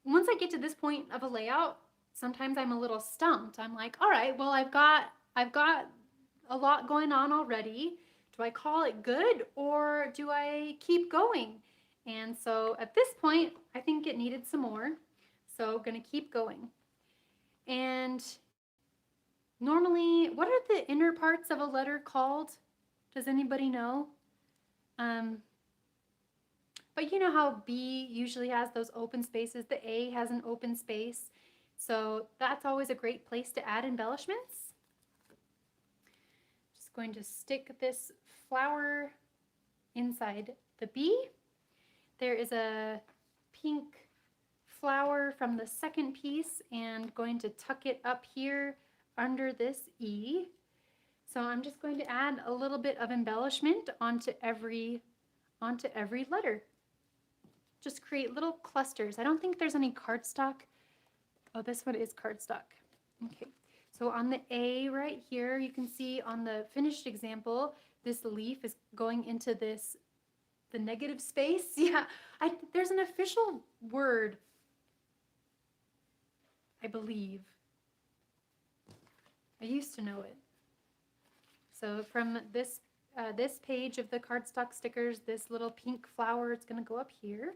A: Once I get to this point of a layout, sometimes I'm a little stumped. I'm like, all right, well, I've got a lot going on already. Do I call it good or do I keep going? And so at this point, I think it needed some more. So gonna keep going. And normally, what are the inner parts of a letter called? Does anybody know? But you know how B usually has those open spaces, the A has an open space. So that's always a great place to add embellishments. Just going to stick this flower inside the B. There is a pink flower from the second piece and going to tuck it up here under this E. So I'm just going to add a little bit of embellishment onto every letter. Just create little clusters. I don't think there's any cardstock. Oh, this one is cardstock. Okay, so on the A right here, you can see on the finished example, this leaf is going into the negative space. Yeah, there's an official word, I believe. I used to know it. So from this page of the cardstock stickers, this little pink flower is going to go up here.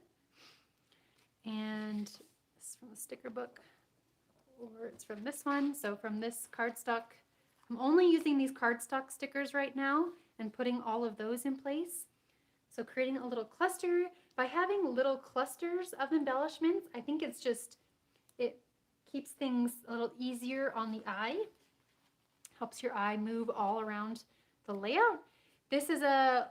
A: And this is from the sticker book, or it's from this one. So from this cardstock, I'm only using these cardstock stickers right now and putting all of those in place. So creating a little cluster. By having little clusters of embellishments, I think it keeps things a little easier on the eye. Helps your eye move all around the layout. This is a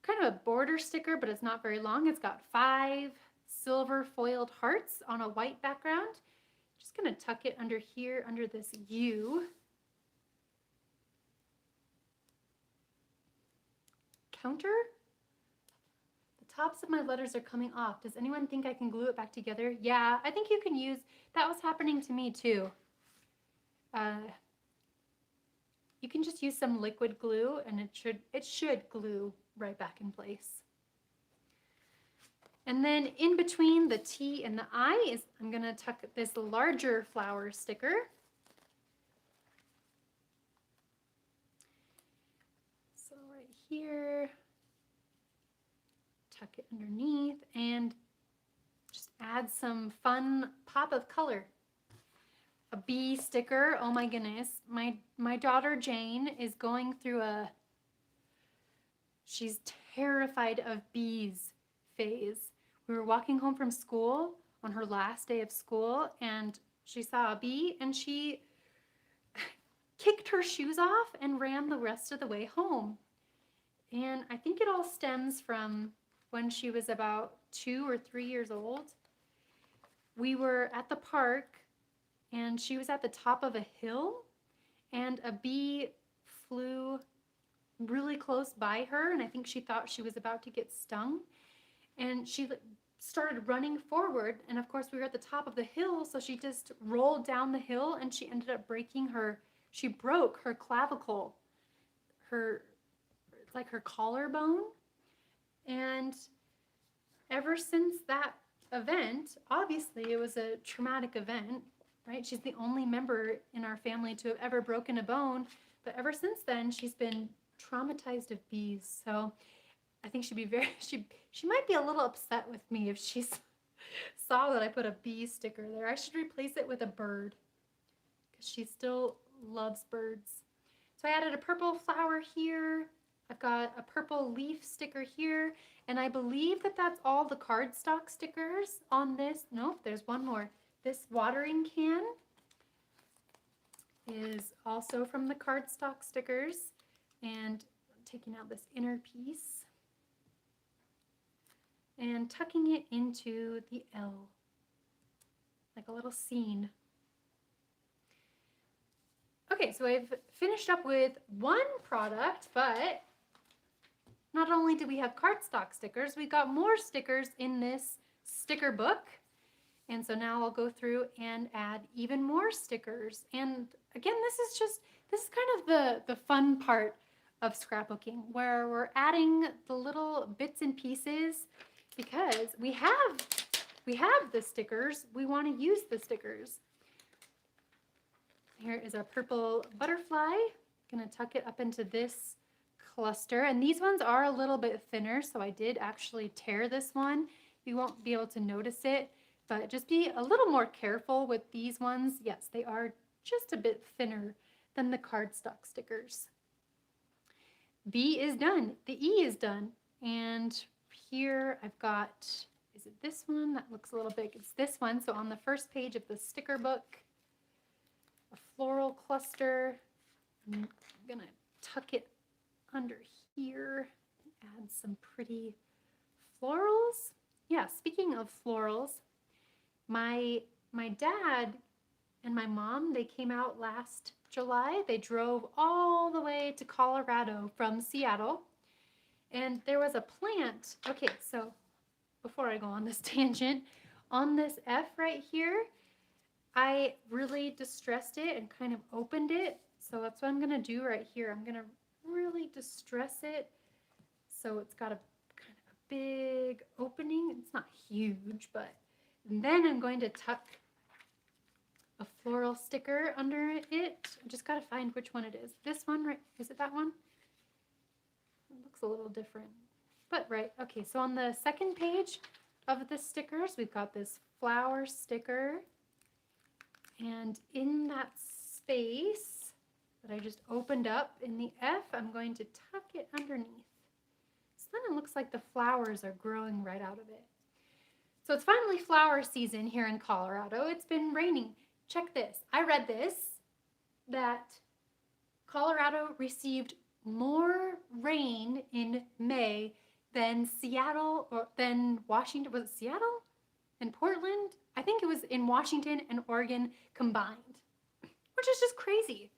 A: kind of a border sticker, but it's not very long. It's got 5 silver foiled hearts on a white background. Just gonna tuck it under here, under this U. Counter? The tops of my letters are coming off. Does anyone think I can glue it back together? Yeah, I think you can use, that was happening to me too. You can just use some liquid glue and it should glue right back in place. And then in between the T and the I I'm gonna tuck this larger flower sticker. So right here, tuck it underneath and just add some fun pop of color. A bee sticker, oh my goodness. My daughter Jane is going through she's terrified of bees phase. We were walking home from school on her last day of school and she saw a bee and she kicked her shoes off and ran the rest of the way home. And I think it all stems from when she was about 2 or 3 years old. We were at the park and she was at the top of a hill and a bee flew really close by her, and I think she thought she was about to get stung, and she started running forward, and of course we were at the top of the hill, so she just rolled down the hill and she ended up she broke her clavicle, her it's like her collarbone. And ever since that event, obviously it was a traumatic event, right? She's the only member in our family to have ever broken a bone, but ever since then she's been traumatized of bees. So I think she'd be very she might be a little upset with me if she saw that I put a bee sticker there. I should replace it with a bird because she still loves birds. So I added a purple flower here. I've got a purple leaf sticker here, and I believe that that's all the cardstock stickers on this. Nope, there's one more. This watering can is also from the cardstock stickers, and I'm taking out this inner piece and tucking it into the L, like a little scene. Okay, so I've finished up with one product, but not only do we have cardstock stickers, we got more stickers in this sticker book. And so now I'll go through and add even more stickers. And again, this is kind of the fun part of scrapbooking, where we're adding the little bits and pieces because we have the stickers. We want to use the stickers. Here is our purple butterfly. I'm going to tuck it up into this cluster, and these ones are a little bit thinner, so I did actually tear this one. You won't be able to notice it, but just be a little more careful with these ones. Yes, they are just a bit thinner than the cardstock stickers. B is done. The E is done. And here I've got, is it this one? That looks a little big. It's this one. So on the first page of the sticker book, a floral cluster. I'm going to tuck it under here, add some pretty florals. Yeah, speaking of florals, my dad and my mom, they came out last July. They drove all the way to Colorado from Seattle, and there was a plant. Okay, so before I go on this tangent, on this F right here, I really distressed it and kind of opened it. So that's what I'm gonna do right here. I'm gonna really distress it so it's got a kind of a big opening. It's not huge, but then I'm going to tuck a floral sticker under it. I just gotta find which one it is. This one, right? Is it that one? It looks a little different, but right. Okay, so on the second page of the stickers, we've got this flower sticker, and in that space that I just opened up in the F, I'm going to tuck it underneath. So then it looks like the flowers are growing right out of it. So it's finally flower season here in Colorado. It's been raining. Check this. I read this, that Colorado received more rain in May than Seattle, or than Washington. Was it Seattle and Portland? I think it was in Washington and Oregon combined, which is just crazy.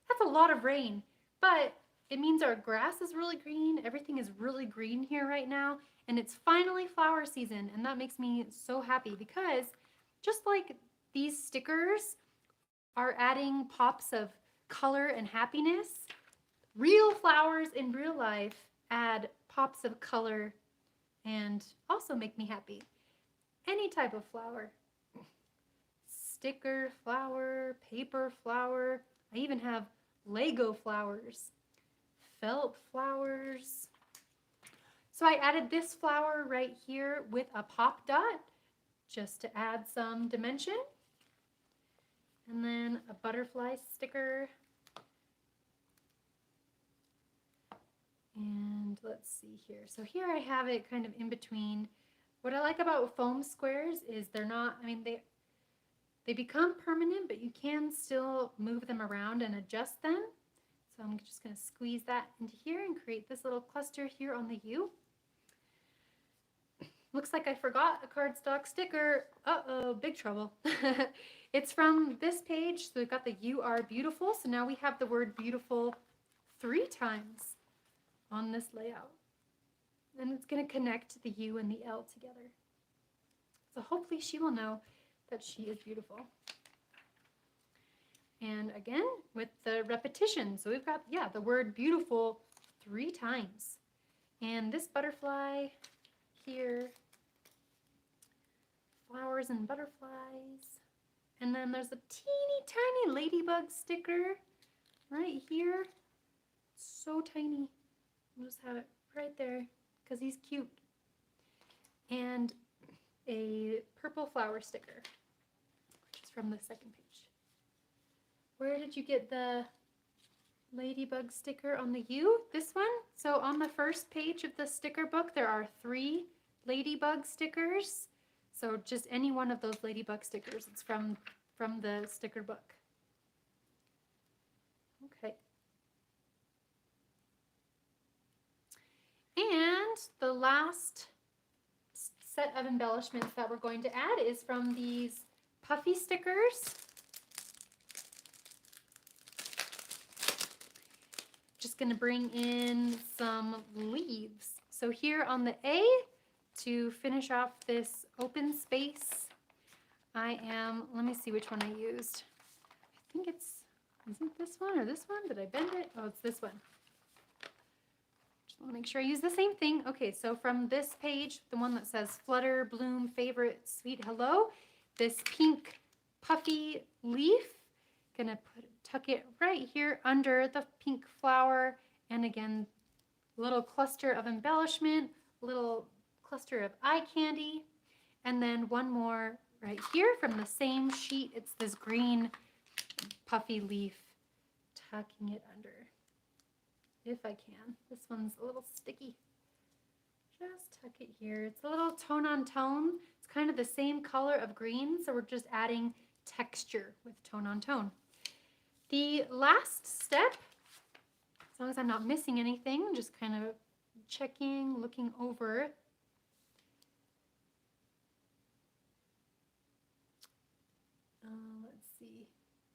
A: That's a lot of rain, but it means our grass is really green. Everything is really green here right now, and it's finally flower season, and that makes me so happy because just like these stickers are adding pops of color and happiness, real flowers in real life add pops of color and also make me happy. Any type of flower. Sticker flower, paper flower. I even have Lego flowers, felt flowers. So I added this flower right here with a pop dot just to add some dimension. And then a butterfly sticker. And let's see here. So here I have it kind of in between. What I like about foam squares is they're not, I mean, they become permanent, but you can still move them around and adjust them. So I'm just going to squeeze that into here and create this little cluster here on the U. Looks like I forgot a cardstock sticker. Uh-oh, big trouble. It's from this page. So we've got the You Are Beautiful. So now we have the word beautiful 3 times on this layout. And it's going to connect the U and the L together. So hopefully she will know that she is beautiful. And again, with the repetition. So we've got, yeah, the word beautiful 3 times. And this butterfly here, flowers and butterflies. And then there's a teeny tiny ladybug sticker right here. So tiny. I'll just have it right there because he's cute. And a purple flower sticker, which is from the second page. Where did you get the ladybug sticker on the U? This one? So on the first page of the sticker book, there are 3 ladybug stickers. So just any one of those ladybug stickers. It's from the sticker book. Okay. And the last set of embellishments that we're going to add is from these puffy stickers. Just going to bring in some leaves. So here on the A, to finish off this open space, let me see which one I used. I think is it this one or this one? Did I bend it? Oh, it's this one. Just want to make sure I use the same thing. Okay, so from this page, the one that says Flutter, Bloom, Favorite, Sweet Hello, this pink puffy leaf, gonna tuck it right here under the pink flower, and again, little cluster of embellishment, little cluster of eye candy, and then one more right here from the same sheet. It's this green puffy leaf, tucking it under, if I can. This one's a little sticky. Just tuck it here. It's a little tone on tone. It's kind of the same color of green, so we're just adding texture with tone on tone. The last step, as long as I'm not missing anything, just kind of checking, looking over. Let's see,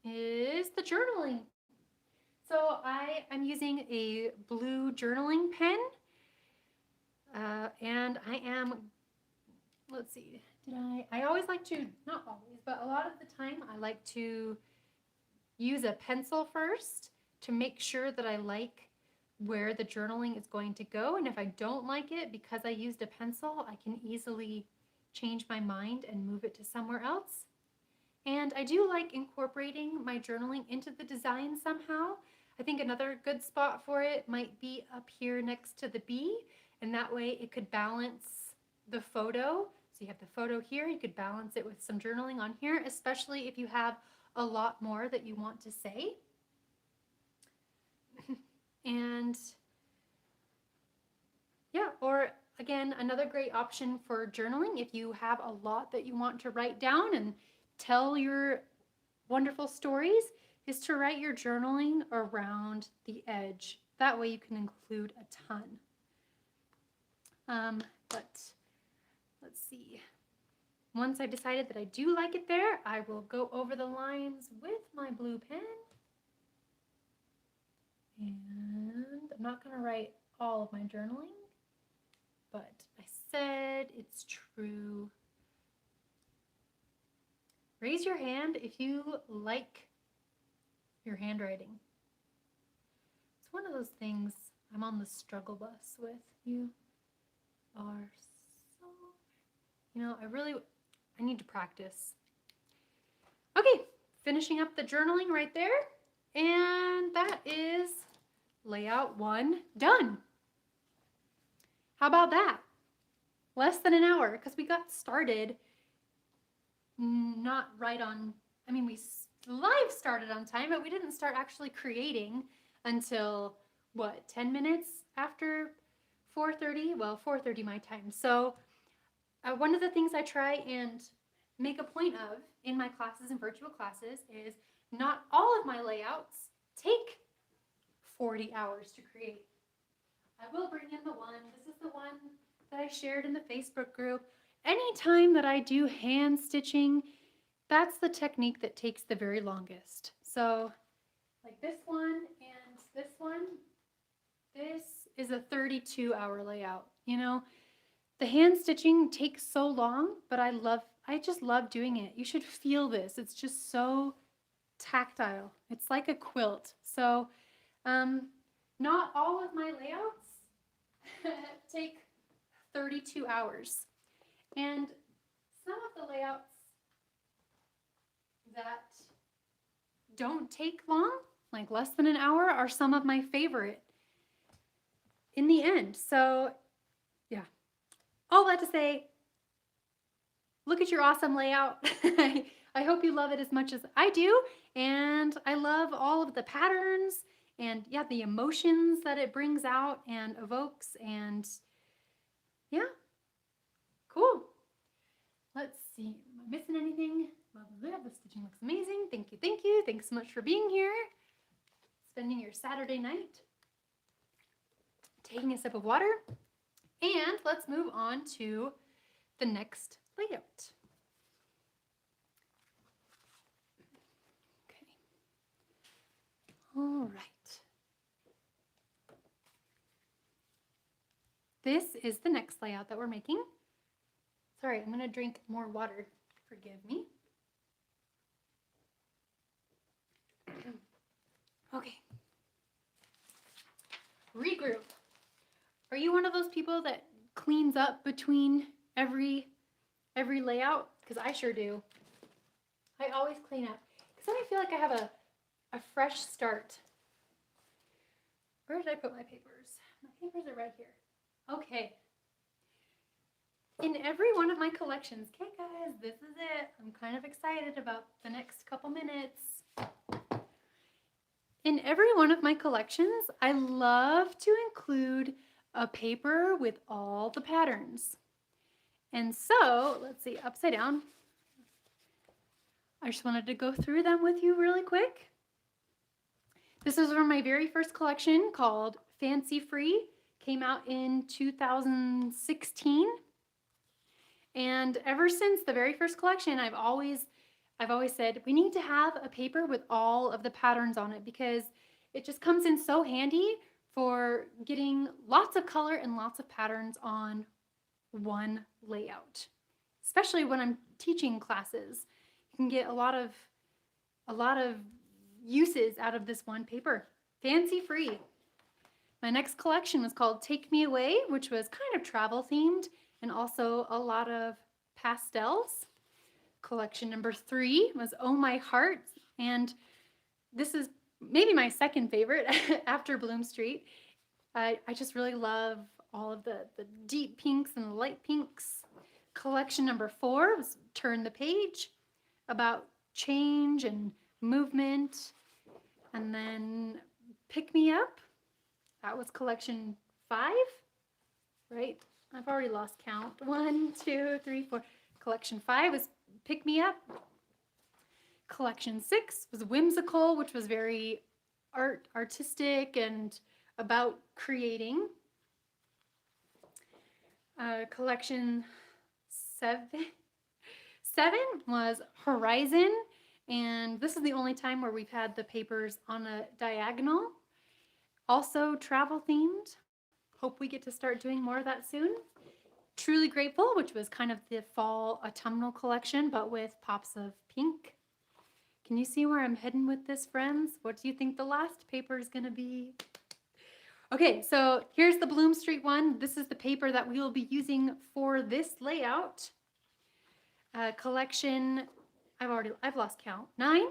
A: is the journaling. So I am using a blue journaling pen, and I am, let's see, I always like to, not always, but a lot of the time I like to use a pencil first to make sure that I like where the journaling is going to go. And if I don't like it because I used a pencil, I can easily change my mind and move it to somewhere else. And I do like incorporating my journaling into the design somehow. I think another good spot for it might be up here next to the B, and that way it could balance the photo. So you have the photo here, you could balance it with some journaling on here, especially if you have a lot more that you want to say. And yeah, or again, another great option for journaling, if you have a lot that you want to write down and tell your wonderful stories, is to write your journaling around the edge. That way you can include a ton. But let's see. Once I've decided that I do like it there, I will go over the lines with my blue pen. And I'm not going to write all of my journaling, but I said it's true. Raise your hand if you like your handwriting. It's one of those things I'm on the struggle bus with. You are so, I need to practice. Okay, finishing up the journaling right there. And that is layout 1 done. How about that? Less than an hour, because we got started not right on, we live started on time, but we didn't start actually creating until, 10 minutes after 4:30? Well, 4:30 my time. So one of the things I try and make a point of in my classes and virtual classes is not all of my layouts take 40 hours to create. I will bring in the one. This is the one that I shared in the Facebook group. Anytime that I do hand stitching, that's the technique that takes the very longest. So like this one and this one, this is a 32-hour layout. You know, the hand stitching takes so long, but I just love doing it. You should feel this. It's just so tactile. It's like a quilt. So not all of my layouts take 32 hours. And some of the layouts that don't take long, like less than an hour, are some of my favorite in the end. So yeah, all that to say, look at your awesome layout. I hope you love it as much as I do. And I love all of the patterns and yeah, the emotions that it brings out and evokes. And yeah, cool. Let's see, am I missing anything? The stitching looks amazing. Thank you, thank you. Thanks so much for being here, spending your Saturday night, taking a sip of water. And let's move on to the next layout. Okay. All right. This is the next layout that we're making. Sorry, I'm going to drink more water. Forgive me. Okay. Regroup. Are you one of those people that cleans up between every layout? Because I sure do. I always clean up. Because then I feel like I have a fresh start. Where did I put my papers? My papers are right here. Okay. In every one of my collections, okay guys, this is it. I'm kind of excited about the next couple minutes. In every one of my collections, I love to include a paper with all the patterns. And so, let's see, upside down. I just wanted to go through them with you really quick. This is from my very first collection called Fancy Free. Came out in 2016. And ever since the very first collection, I've always said we need to have a paper with all of the patterns on it because it just comes in so handy for getting lots of color and lots of patterns on one layout. Especially when I'm teaching classes, you can get a lot of uses out of this one paper. Fancy Free. My next collection was called Take Me Away, which was kind of travel themed and also a lot of pastels. Collection number 3 was Oh My Heart, and this is maybe my second favorite after Bloom Street. I just really love all of the deep pinks and the light pinks. Collection number 4 was Turn the Page, about change and movement. And then Pick Me Up, that was collection 5, right? I've already lost count. 1, 2, 3, 4. Collection 5 was Pick Me Up. Collection 6 was Whimsical, which was very artistic and about creating. Collection 7 was Horizon, and this is the only time where we've had the papers on a diagonal. Also travel themed. Hope we get to start doing more of that soon. Truly Grateful, which was kind of the fall autumnal collection, but with pops of pink. Can you see where I'm heading with this, friends? What do you think the last paper is going to be? Okay, so here's the Bloom Street one. This is the paper that we will be using for this layout. Collection, I've lost count. 9.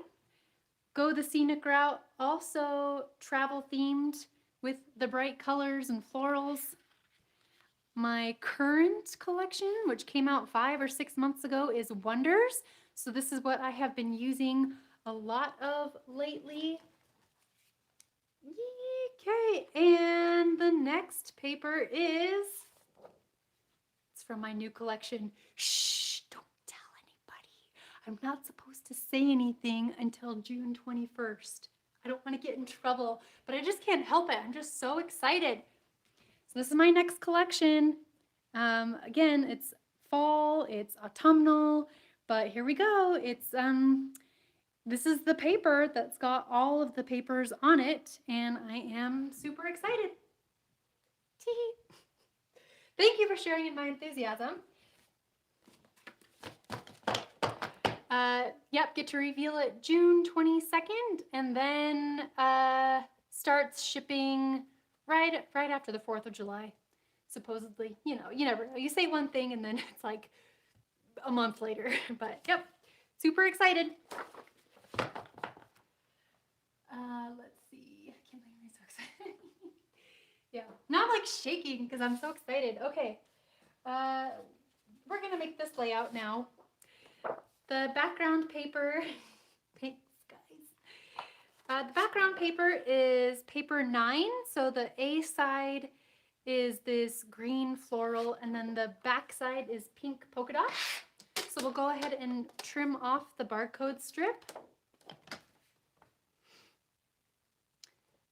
A: Go the Scenic Route, also travel themed with the bright colors and florals. My current collection, which came out 5 or 6 months ago, is Wonders. So this is what I have been using a lot of lately. Okay, and the next paper is, it's from my new collection. Shh, don't tell anybody. I'm not supposed to say anything until June 21st. I don't want to get in trouble, but I just can't help it. I'm just so excited. So this is my next collection. Again, it's fall, it's autumnal, but here we go. It's this is the paper that's got all of the papers on it, and I am super excited. Tee. Thank you for sharing in my enthusiasm. Yep, get to reveal it June 22nd, and then starts shipping right after the 4th of July, supposedly. You know, you never know. You say one thing and then it's like a month later. But yep, super excited. Let's see. I can't believe I'm so excited. Yeah, now I'm like shaking because I'm so excited. Okay, we're gonna make this layout now. The background paper, thanks guys. The background paper is paper 9, so the A side is this green floral, and then the back side is pink polka dots. So we'll go ahead and trim off the barcode strip.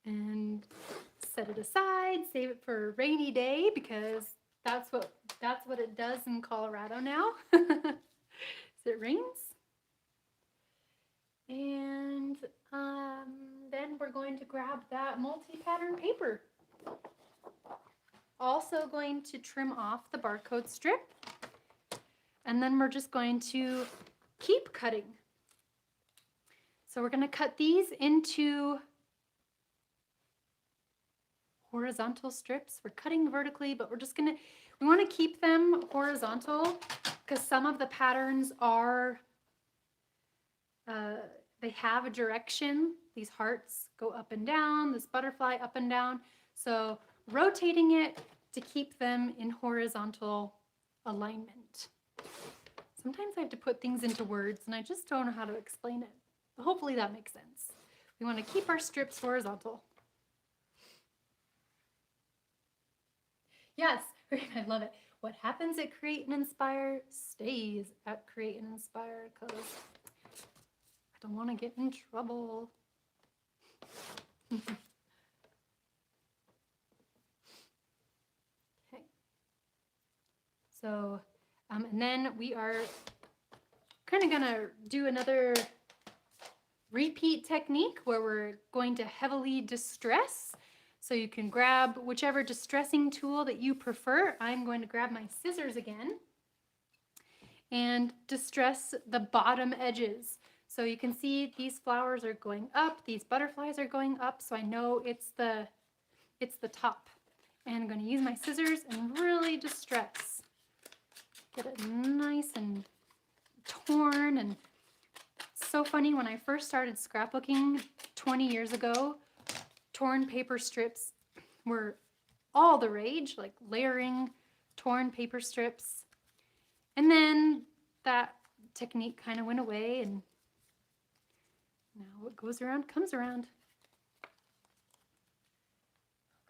A: And set it aside, save it for a rainy day because that's what it does in Colorado now. It rains. And then we're going to grab that multi-pattern paper. Also going to trim off the barcode strip. And then we're just going to keep cutting. So we're going to cut these into horizontal strips. We're cutting vertically, but we want to keep them horizontal because some of the patterns are, they have a direction. These hearts go up and down, this butterfly up and down. So rotating it to keep them in horizontal alignment. Sometimes I have to put things into words and I just don't know how to explain it. But hopefully that makes sense. We want to keep our strips horizontal. Yes, I love it. What happens at Create and Inspire stays at Create and Inspire because I don't want to get in trouble. Okay. So, and then we are kind of gonna do another repeat technique where we're going to heavily distress. So you can grab whichever distressing tool that you prefer. I'm going to grab my scissors again and distress the bottom edges. So you can see these flowers are going up, these butterflies are going up, so I know it's the top. And I'm going to use my scissors and really distress. Get it nice and torn. And it's so funny, when I first started scrapbooking 20 years ago, torn paper strips were all the rage, like layering torn paper strips. And then that technique kind of went away, and now what goes around comes around.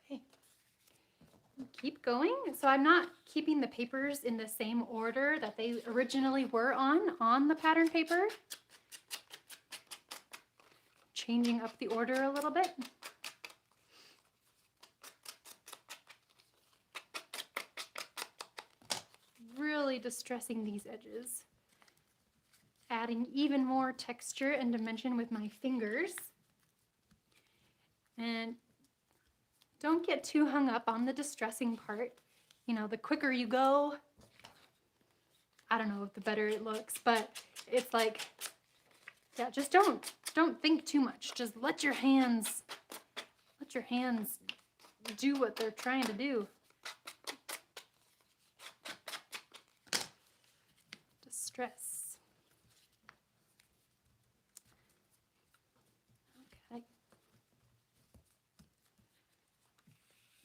A: Okay, keep going. So I'm not keeping the papers in the same order that they originally were on the pattern paper. Changing up the order a little bit. Really distressing these edges, adding even more texture and dimension with my fingers. And don't get too hung up on the distressing part. You know, the quicker you go, I don't know, the better it looks, but it's like, yeah, just don't think too much. Just let your hands do what they're trying to do. Distress. Okay.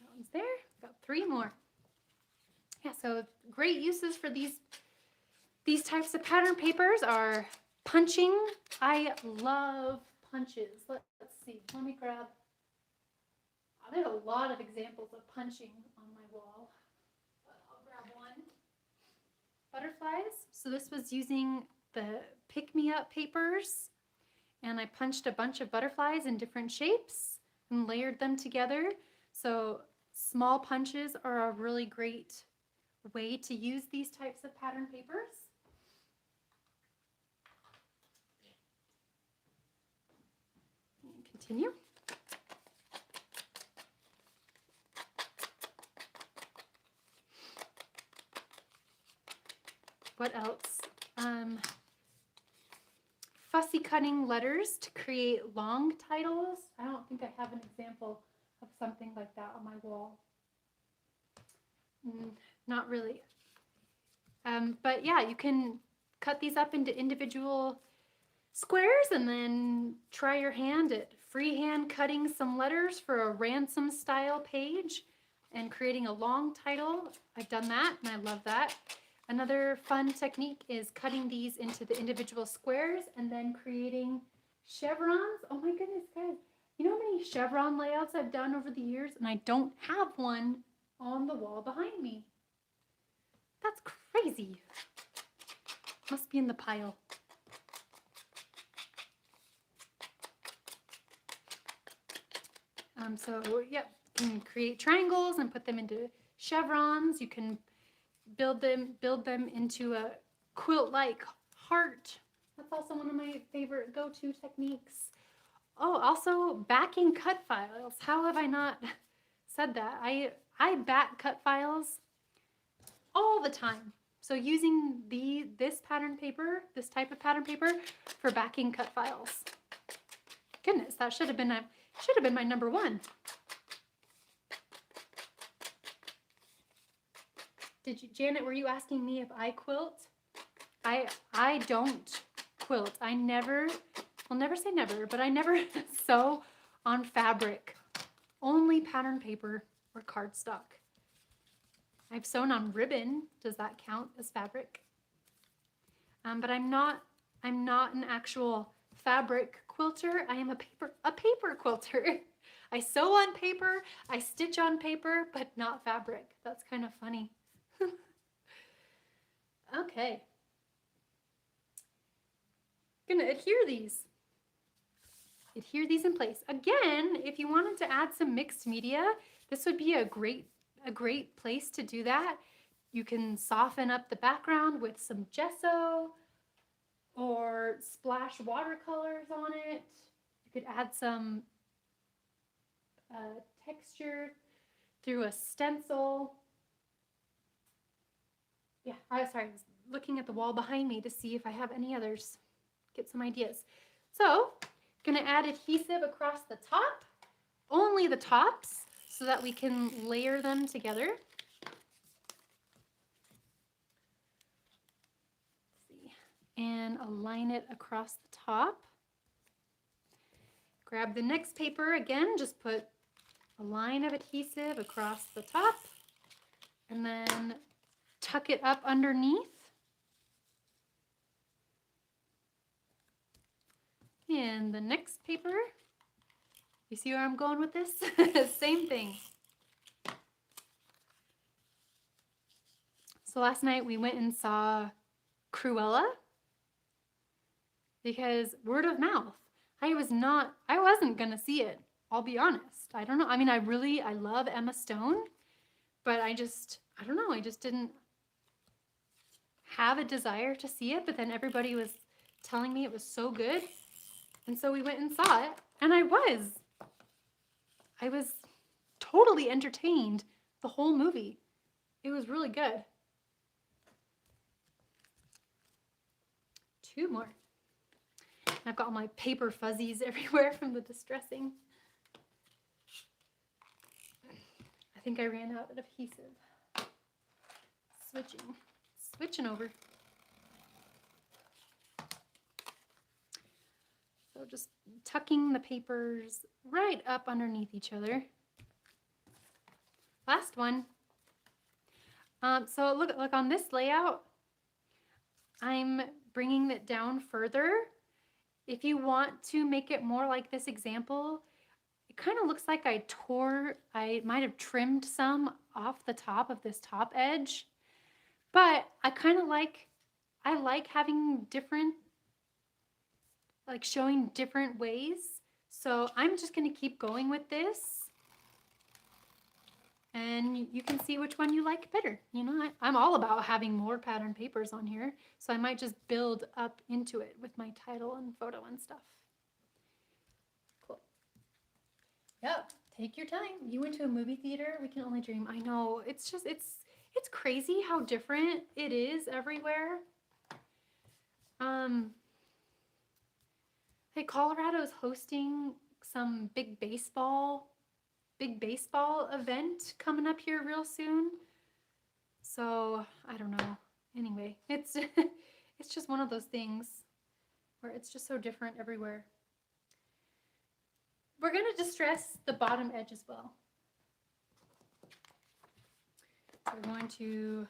A: That one's there. Got 3 more. Yeah, so great uses for these types of pattern papers are punching. I love punches. Let's see. Let me grab. Oh, there's a lot of examples of punching on my wall. But I'll grab one. Butterflies. So this was using the pick-me-up papers, and I punched a bunch of butterflies in different shapes and layered them together. So small punches are a really great way to use these types of pattern papers. Continue. What else? Fussy cutting letters to create long titles. I don't think I have an example of something like that on my wall. Not really. But yeah, you can cut these up into individual squares and then try your hand at freehand cutting some letters for a ransom style page and creating a long title. I've done that and I love that. Another fun technique is cutting these into the individual squares and then creating chevrons. Oh my goodness, guys. You know how many chevron layouts I've done over the years, and I don't have one on the wall behind me. That's crazy. Must be in the pile. So yeah, you can create triangles and put them into chevrons. You can build them into a quilt-like heart. That's also one of my favorite go-to techniques. Oh, also backing cut files. How have I not said that? I back cut files all the time. So using this pattern paper, this type of pattern paper for backing cut files. Goodness, that should have been my number one. Janet, were you asking me if I quilt? I don't quilt. I'll never say never, but I never sew on fabric. Only pattern paper or cardstock. I've sewn on ribbon. Does that count as fabric? But I'm not an actual fabric quilter. I am a paper quilter. I sew on paper, I stitch on paper, but not fabric. That's kind of funny. Okay. Gonna adhere these in place. Again, if you wanted to add some mixed media, this would be a great place to do that. You can soften up the background with some gesso or splash watercolors on it. You could add some texture through a stencil. Yeah, I was looking at the wall behind me to see if I have any others. Get some ideas. So, gonna add adhesive across the top, only the tops, so that we can layer them together. Let's see, and align it across the top. Grab the next paper again, just put a line of adhesive across the top, and then tuck it up underneath. And the next paper, you see where I'm going with this? Same thing. So last night we went and saw Cruella because word of mouth. I wasn't gonna see it. I'll be honest. I don't know. I mean, I love Emma Stone, but I don't know. I just didn't have a desire to see it, but then everybody was telling me it was so good. And so we went and saw it, and I was totally entertained the whole movie. It was really good. 2 more. I've got all my paper fuzzies everywhere from the distressing. I think I ran out of adhesive. Switching over. So just tucking the papers right up underneath each other. Last one. So look on this layout, I'm bringing it down further. If you want to make it more like this example, it kind of looks like I might have trimmed some off the top of this top edge, but I like having different like showing different ways. So I'm just gonna keep going with this, and you can see which one you like better. You know, I'm all about having more pattern papers on here, so I might just build up into it with my title and photo and stuff. Cool. Yep, take your time. You went to a movie theater, we can only dream. I know, it's just, it's crazy how different it is everywhere. Hey, Colorado's hosting some big baseball event coming up here real soon. So I don't know. Anyway, it's it's just one of those things where it's just so different everywhere. We're gonna distress the bottom edge as well. So we're going to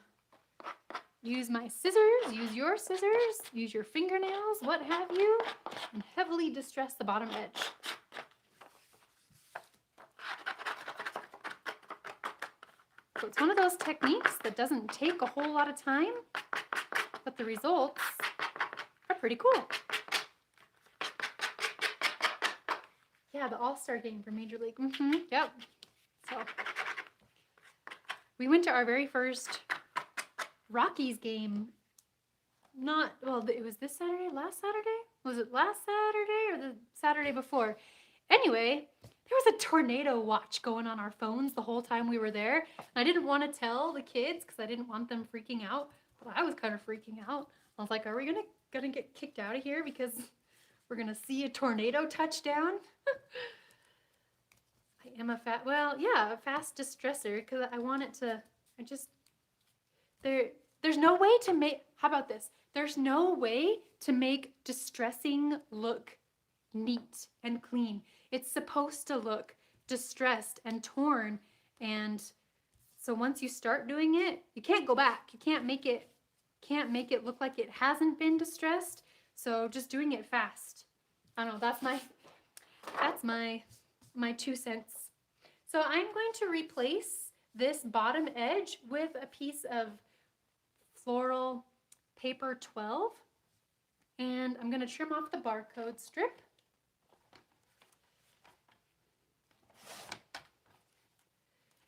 A: use my scissors, use your scissors, use your fingernails, what have you, and heavily distress the bottom edge. So it's one of those techniques that doesn't take a whole lot of time, but the results are pretty cool. Yeah, the All-Star game for Major League. Yep. So we went to our very first Rockies game. It was this Saturday, last Saturday? Was it last Saturday or the Saturday before? Anyway, there was a tornado watch going on our phones the whole time we were there. I didn't want to tell the kids because I didn't want them freaking out, but I was kind of freaking out. I was like, are we gonna get kicked out of here because we're gonna see a tornado touchdown? I am a fast distresser because I want it to, there's no way to make, how about this? There's no way to make distressing look neat and clean. It's supposed to look distressed and torn, and so once you start doing it, you can't go back. You can't make it look like it hasn't been distressed. So just doing it fast. I don't know, that's my 2 cents. So I'm going to replace this bottom edge with a piece of floral paper 12, and I'm going to trim off the barcode strip.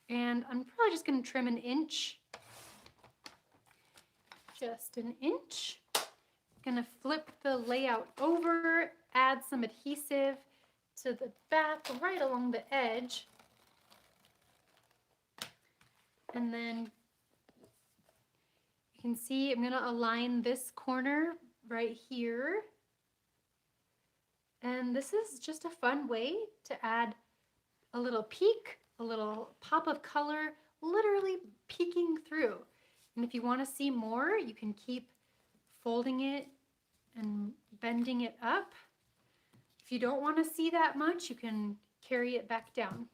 A: And I'm probably just going to trim an inch, just an inch. Going to flip the layout over, add some adhesive to the back right along the edge, and then you can see I'm going to align this corner right here, and this is just a fun way to add a little peek, a little pop of color, literally peeking through. And if you want to see more, you can keep folding it and bending it up. If you don't want to see that much, you can carry it back down.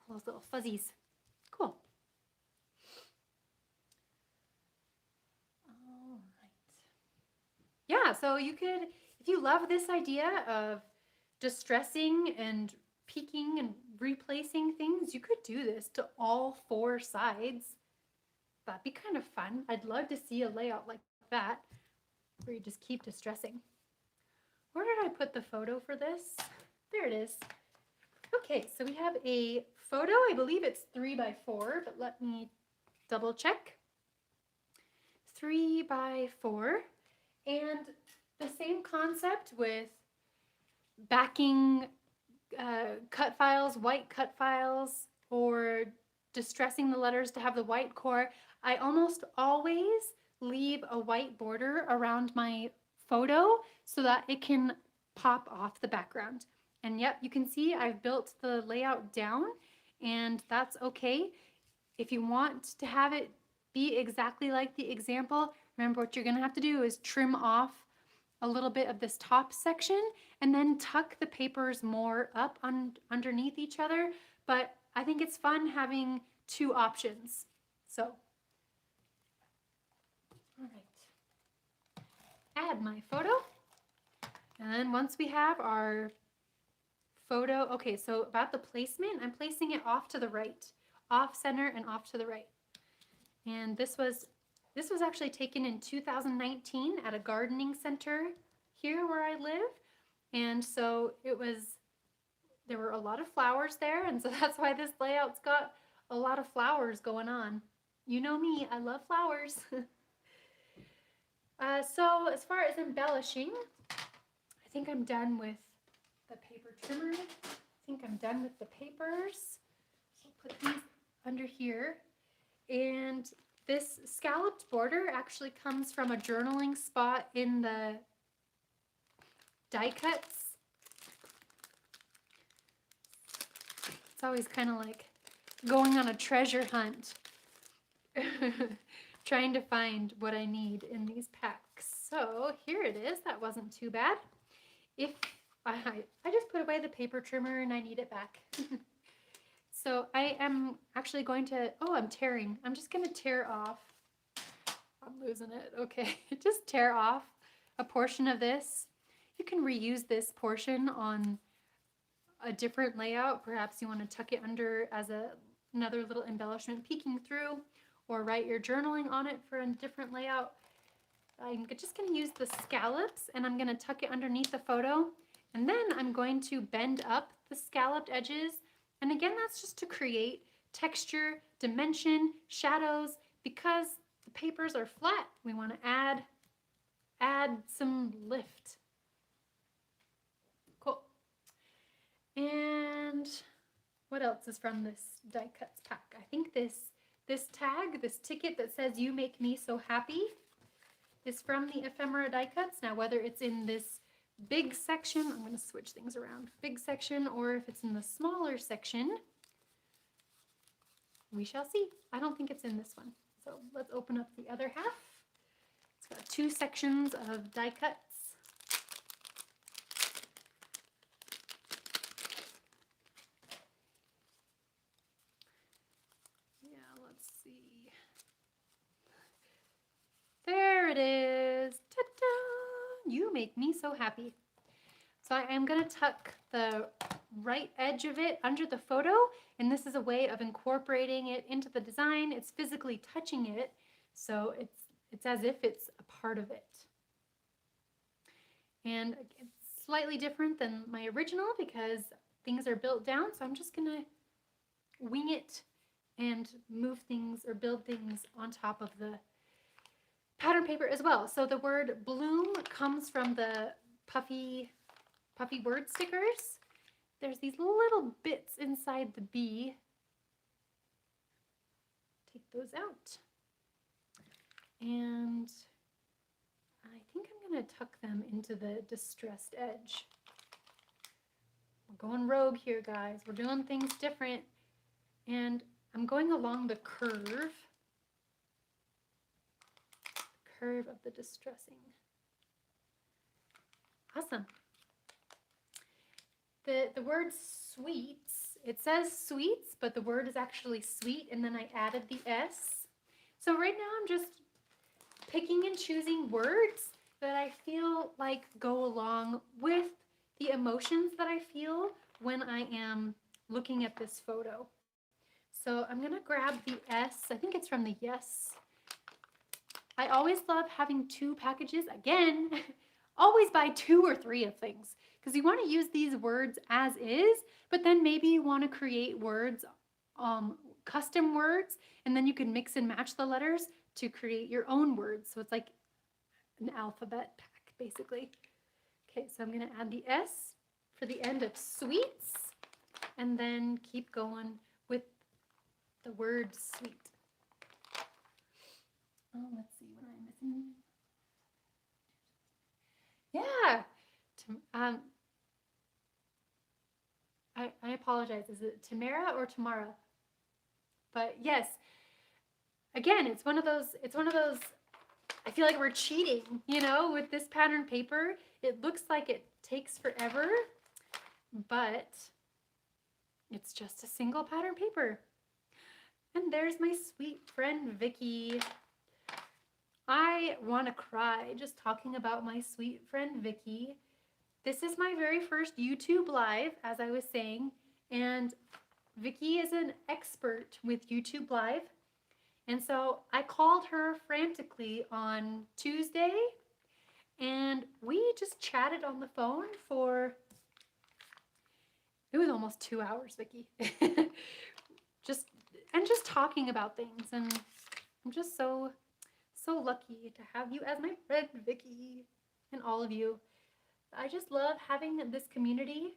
A: All those little fuzzies. Cool. All right. Yeah, so you could, if you love this idea of distressing and peeking and replacing things, you could do this to all 4 sides. That'd be kind of fun. I'd love to see a layout like that where you just keep distressing. Where did I put the photo for this? There it is. Okay, so we have a photo. I believe it's 3x4, but let me double check. 3x4, and the same concept with backing cut files, white cut files, or distressing the letters to have the white core. I almost always leave a white border around my photo so that it can pop off the background. And yep, you can see I've built the layout down, and that's okay. If you want to have it be exactly like the example, remember what you're gonna have to do is trim off a little bit of this top section and then tuck the papers more up underneath each other. But I think it's fun having 2 options. So, all right, add my photo. And then once we have our photo, okay, so about the placement, I'm placing it off to the right, off center and off to the right. And this was actually taken in 2019 at a gardening center here where I live. And so there were a lot of flowers there. And so that's why this layout's got a lot of flowers going on. You know me, I love flowers. So as far as embellishing, I think I'm done with the paper trimmer. I think I'm done with the papers. So I'll put these under here. And this scalloped border actually comes from a journaling spot in the die cuts. It's always kind of like going on a treasure hunt, trying to find what I need in these packs. So here it is. That wasn't too bad. If I just put away the paper trimmer and I need it back. So I am actually going to, I'm tearing. I'm just going to tear off. I'm losing it. Okay, just tear off a portion of this. You can reuse this portion on a different layout. Perhaps you want to tuck it under as another little embellishment peeking through, or write your journaling on it for a different layout. I'm just going to use the scallops and I'm going to tuck it underneath the photo, and then I'm going to bend up the scalloped edges. And again, that's just to create texture, dimension, shadows. Because the papers are flat, we want to add some lift. Cool. And what else is from this die cuts pack? I think this tag, this ticket that says "You make me so happy" is from the ephemera die cuts. Now, whether it's in this big section, I'm going to switch things around, big section, or if it's in the smaller section, we shall see. I don't think it's in this one. So let's open up the other half. It's got 2 sections of die cuts. Yeah, let's see. There it is. Ta-da! You make me so happy. So I am going to tuck the right edge of it under the photo, and this is a way of incorporating it into the design. It's physically touching it, so it's as if it's a part of it. And it's slightly different than my original because things are built down, so I'm just going to wing it and move things or build things on top of the pattern paper as well. So the word bloom comes from the puffy word stickers. There's these little bits inside the bee. Take those out. And I think I'm going to tuck them into the distressed edge. We're going rogue here, guys. We're doing things different. And I'm going along the curve of the distressing. Awesome. The word sweets, it says sweets, but the word is actually sweet, and then I added the S. So right now I'm just picking and choosing words that I feel like go along with the emotions that I feel when I am looking at this photo. So I'm gonna grab the S. I think it's from the Yes. I always love having 2 packages. Again, always buy 2 or 3 of things, because you want to use these words as is, but then maybe you want to create words, custom words, and then you can mix and match the letters to create your own words. So it's like an alphabet pack, basically. Okay, so I'm going to add the S for the end of sweets, and then keep going with the word sweet. Oh, let's see what I'm missing. Yeah. I apologize. Is it Tamara or Tamara? But yes. Again, it's one of those, I feel like we're cheating, you know, with this pattern paper. It looks like it takes forever, but it's just a single pattern paper. And there's my sweet friend Vicky. I want to cry just talking about my sweet friend Vicky. This is my very first YouTube live, as I was saying, and Vicky is an expert with YouTube Live. And so I called her frantically on Tuesday, And we just chatted on the phone for, it was almost 2 hours, Vicki. just just talking about things, and I'm just so lucky to have you as my friend, Vicki, and all of you. I just love having this community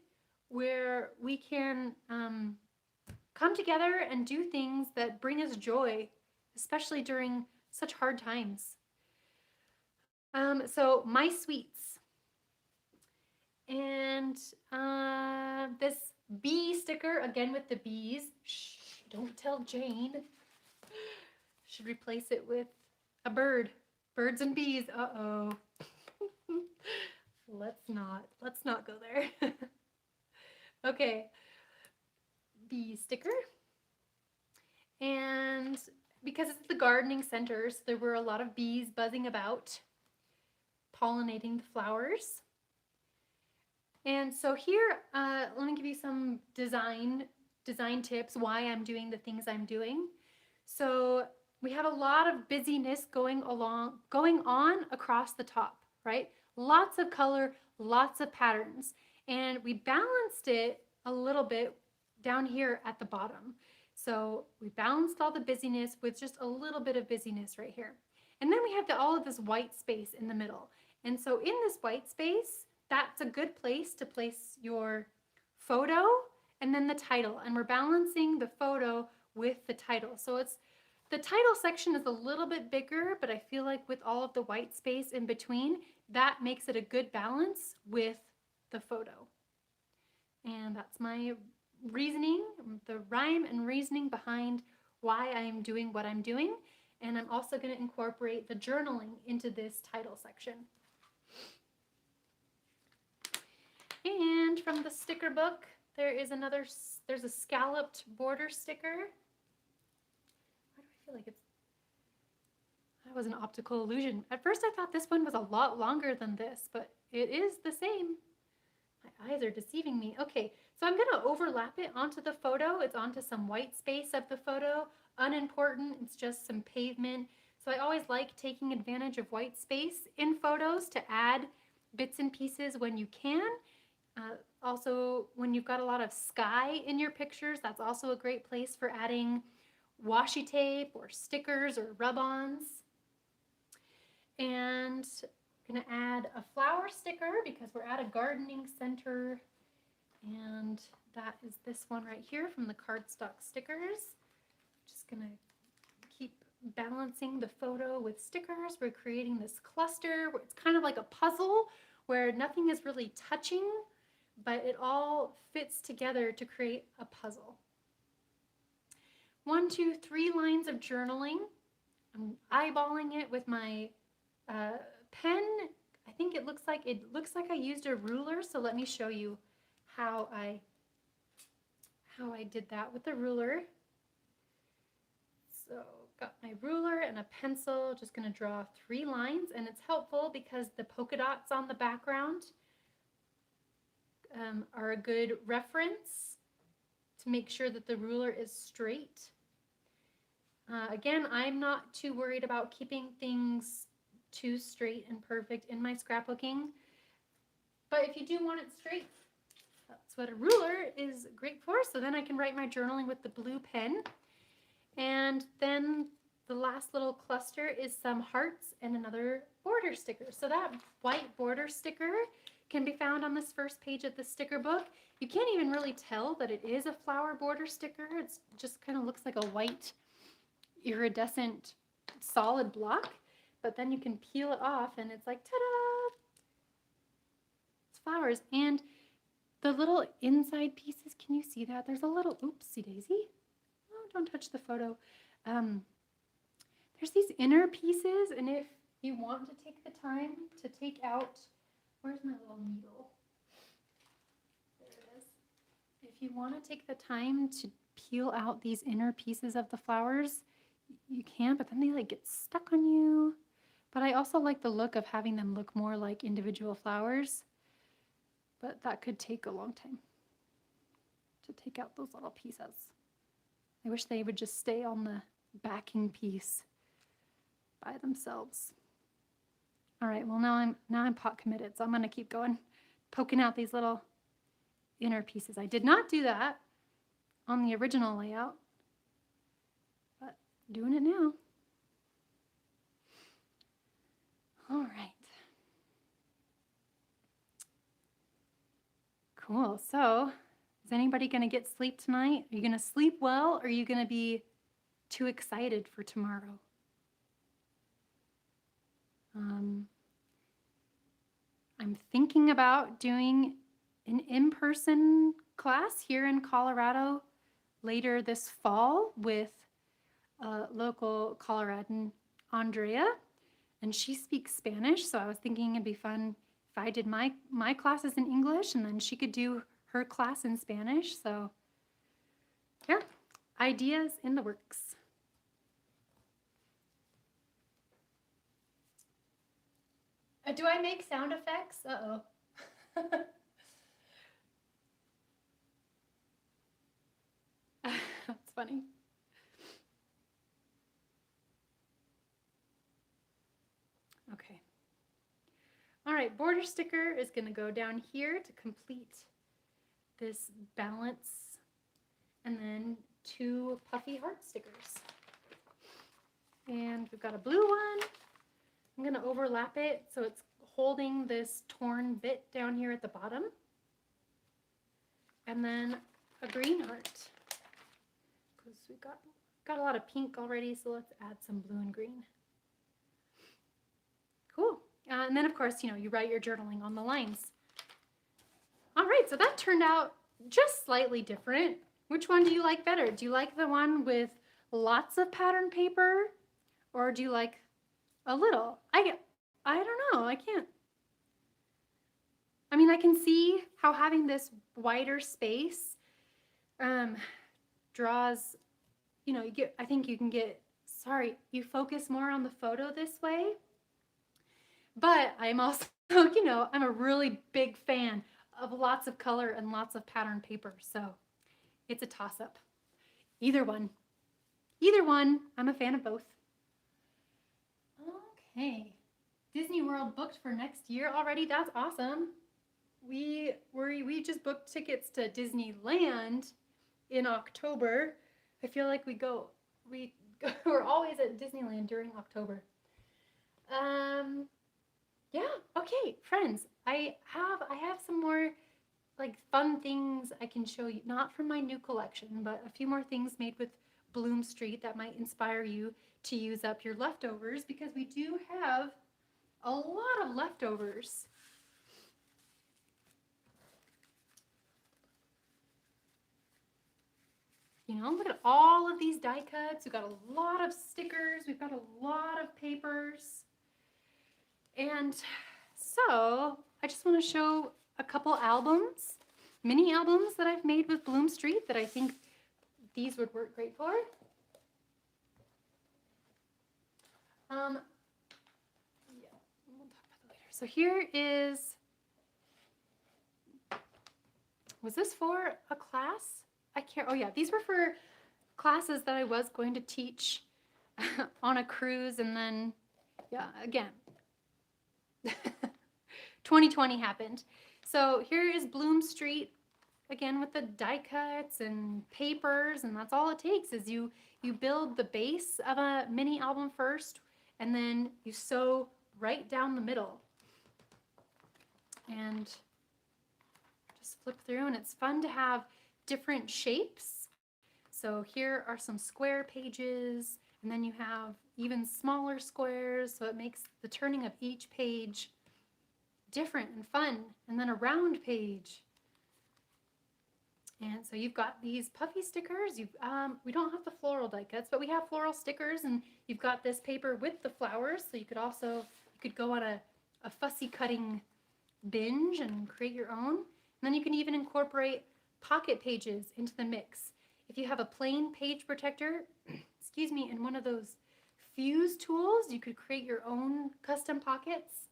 A: where we can come together and do things that bring us joy, especially during such hard times. So my sweets, and this bee sticker, again with the bees. Shh, don't tell Jane. Should replace it with a bird. Birds and bees. Uh-oh. Let's not go there. Okay. Bee sticker. And because it's the gardening center, so there were a lot of bees buzzing about, pollinating the flowers. And so here, let me give you some design tips, why I'm doing the things I'm doing. So we have a lot of busyness going on across the top, right? Lots of color, lots of patterns. And we balanced it a little bit down here at the bottom. So we balanced all the busyness with just a little bit of busyness right here. And then we have all of this white space in the middle. And so in this white space, that's a good place to place your photo and then the title. And we're balancing the photo with the title. So the title section is a little bit bigger, but I feel like with all of the white space in between, that makes it a good balance with the photo. And that's my reasoning, the rhyme and reasoning behind why I'm doing what I'm doing. And I'm also going to incorporate the journaling into this title section. And from the sticker book, there's a scalloped border sticker. Why do I feel like that was an optical illusion. At first I thought this one was a lot longer than this, but it is the same. My eyes are deceiving me. Okay, so I'm gonna overlap it onto the photo. It's onto some white space of the photo. Unimportant, it's just some pavement. So I always like taking advantage of white space in photos to add bits and pieces when you can. Also, when you've got a lot of sky in your pictures, that's also a great place for adding washi tape or stickers or rub-ons. And I'm gonna add a flower sticker because we're at a gardening center, and that is this one right here from the cardstock stickers. Just gonna keep balancing the photo with stickers. We're creating this cluster where it's kind of like a puzzle where nothing is really touching, but it all fits together to create a puzzle. 1, 2, 3 lines of journaling. I'm eyeballing it with my pen. I think it looks like I used a ruler, so let me show you how I did that with the ruler. So got my ruler and a pencil, just gonna draw 3 lines, and it's helpful because the polka dots on the background are a good reference to make sure that the ruler is straight. Again, I'm not too worried about keeping things too straight and perfect in my scrapbooking, but if you do want it straight, that's what a ruler is great for. So then I can write my journaling with the blue pen. And then the last little cluster is some hearts and another border sticker. So that white border sticker can be found on this first page of the sticker book. You can't even really tell that it is a flower border sticker. It's just kind of looks like a white iridescent solid block, but then you can peel it off and it's like, ta-da! It's flowers. And the little inside pieces, can you see that? There's a little, oopsie daisy. Oh, don't touch the photo. There's these inner pieces, and if you want to take the time to take out, where's my little needle? There it is. If you want to take the time to peel out these inner pieces of the flowers, you can, but then they like get stuck on you. But I also like the look of having them look more like individual flowers, but that could take a long time to take out those little pieces. I wish they would just stay on the backing piece by themselves. All right, well now I'm pot committed, so I'm gonna keep going, poking out these little inner pieces. I did not do that on the original layout, but doing it now. All right. Cool. So, is anybody going to get sleep tonight? Are you going to sleep well, or are you going to be too excited for tomorrow? I'm thinking about doing an in-person class here in Colorado later this fall with a local Coloradan, Andrea, and she speaks Spanish, so I was thinking it'd be fun if I did my classes in English and then she could do her class in Spanish. So yeah, ideas in the works. Do I make sound effects? Uh-oh. That's funny. Okay. All right, border sticker is going to go down here to complete this balance, and then 2 puffy heart stickers. And we've got a blue one. I'm going to overlap it so it's holding this torn bit down here at the bottom. And then a green heart, because we've got a lot of pink already, so let's add some blue and green. Cool. And then, of course, you write your journaling on the lines. All right, so that turned out just slightly different. Which one do you like better? Do you like the one with lots of pattern paper, or do you like a little? I don't know. I can see how having this wider space draws, I think you can get, you focus more on the photo this way. But I'm also, I'm a really big fan of lots of color and lots of pattern paper. So it's a toss-up. Either one. I'm a fan of both. Okay. Disney World booked for next year already. That's awesome. We just booked tickets to Disneyland in October. I feel like we're always at Disneyland during October. Yeah, okay, friends, I have some more fun things I can show you, not from my new collection, but a few more things made with Bloom Street that might inspire you to use up your leftovers, because we do have a lot of leftovers. Look at all of these die cuts. We've got a lot of stickers. We've got a lot of papers. And so I just want to show a couple albums, mini albums that I've made with Bloom Street that I think these would work great for. Yeah, we'll talk about that later. So here is, was this for a class? Oh yeah, these were for classes that I was going to teach on a cruise, and then, yeah, again, 2020 happened. So here is Bloom Street, again with the die cuts and papers, and that's all it takes is you build the base of a mini album first, and then you sew right down the middle. And just flip through, and it's fun to have different shapes. So here are some square pages, and then you have even smaller squares, so it makes the turning of each page different and fun. And then a round page. And so you've got these puffy stickers. We don't have the floral die cuts, but we have floral stickers, and you've got this paper with the flowers, so you could go on a fussy cutting binge and create your own. And then you can even incorporate pocket pages into the mix. If you have a plain page protector, excuse me, and one of those fuse tools, you could create your own custom pockets.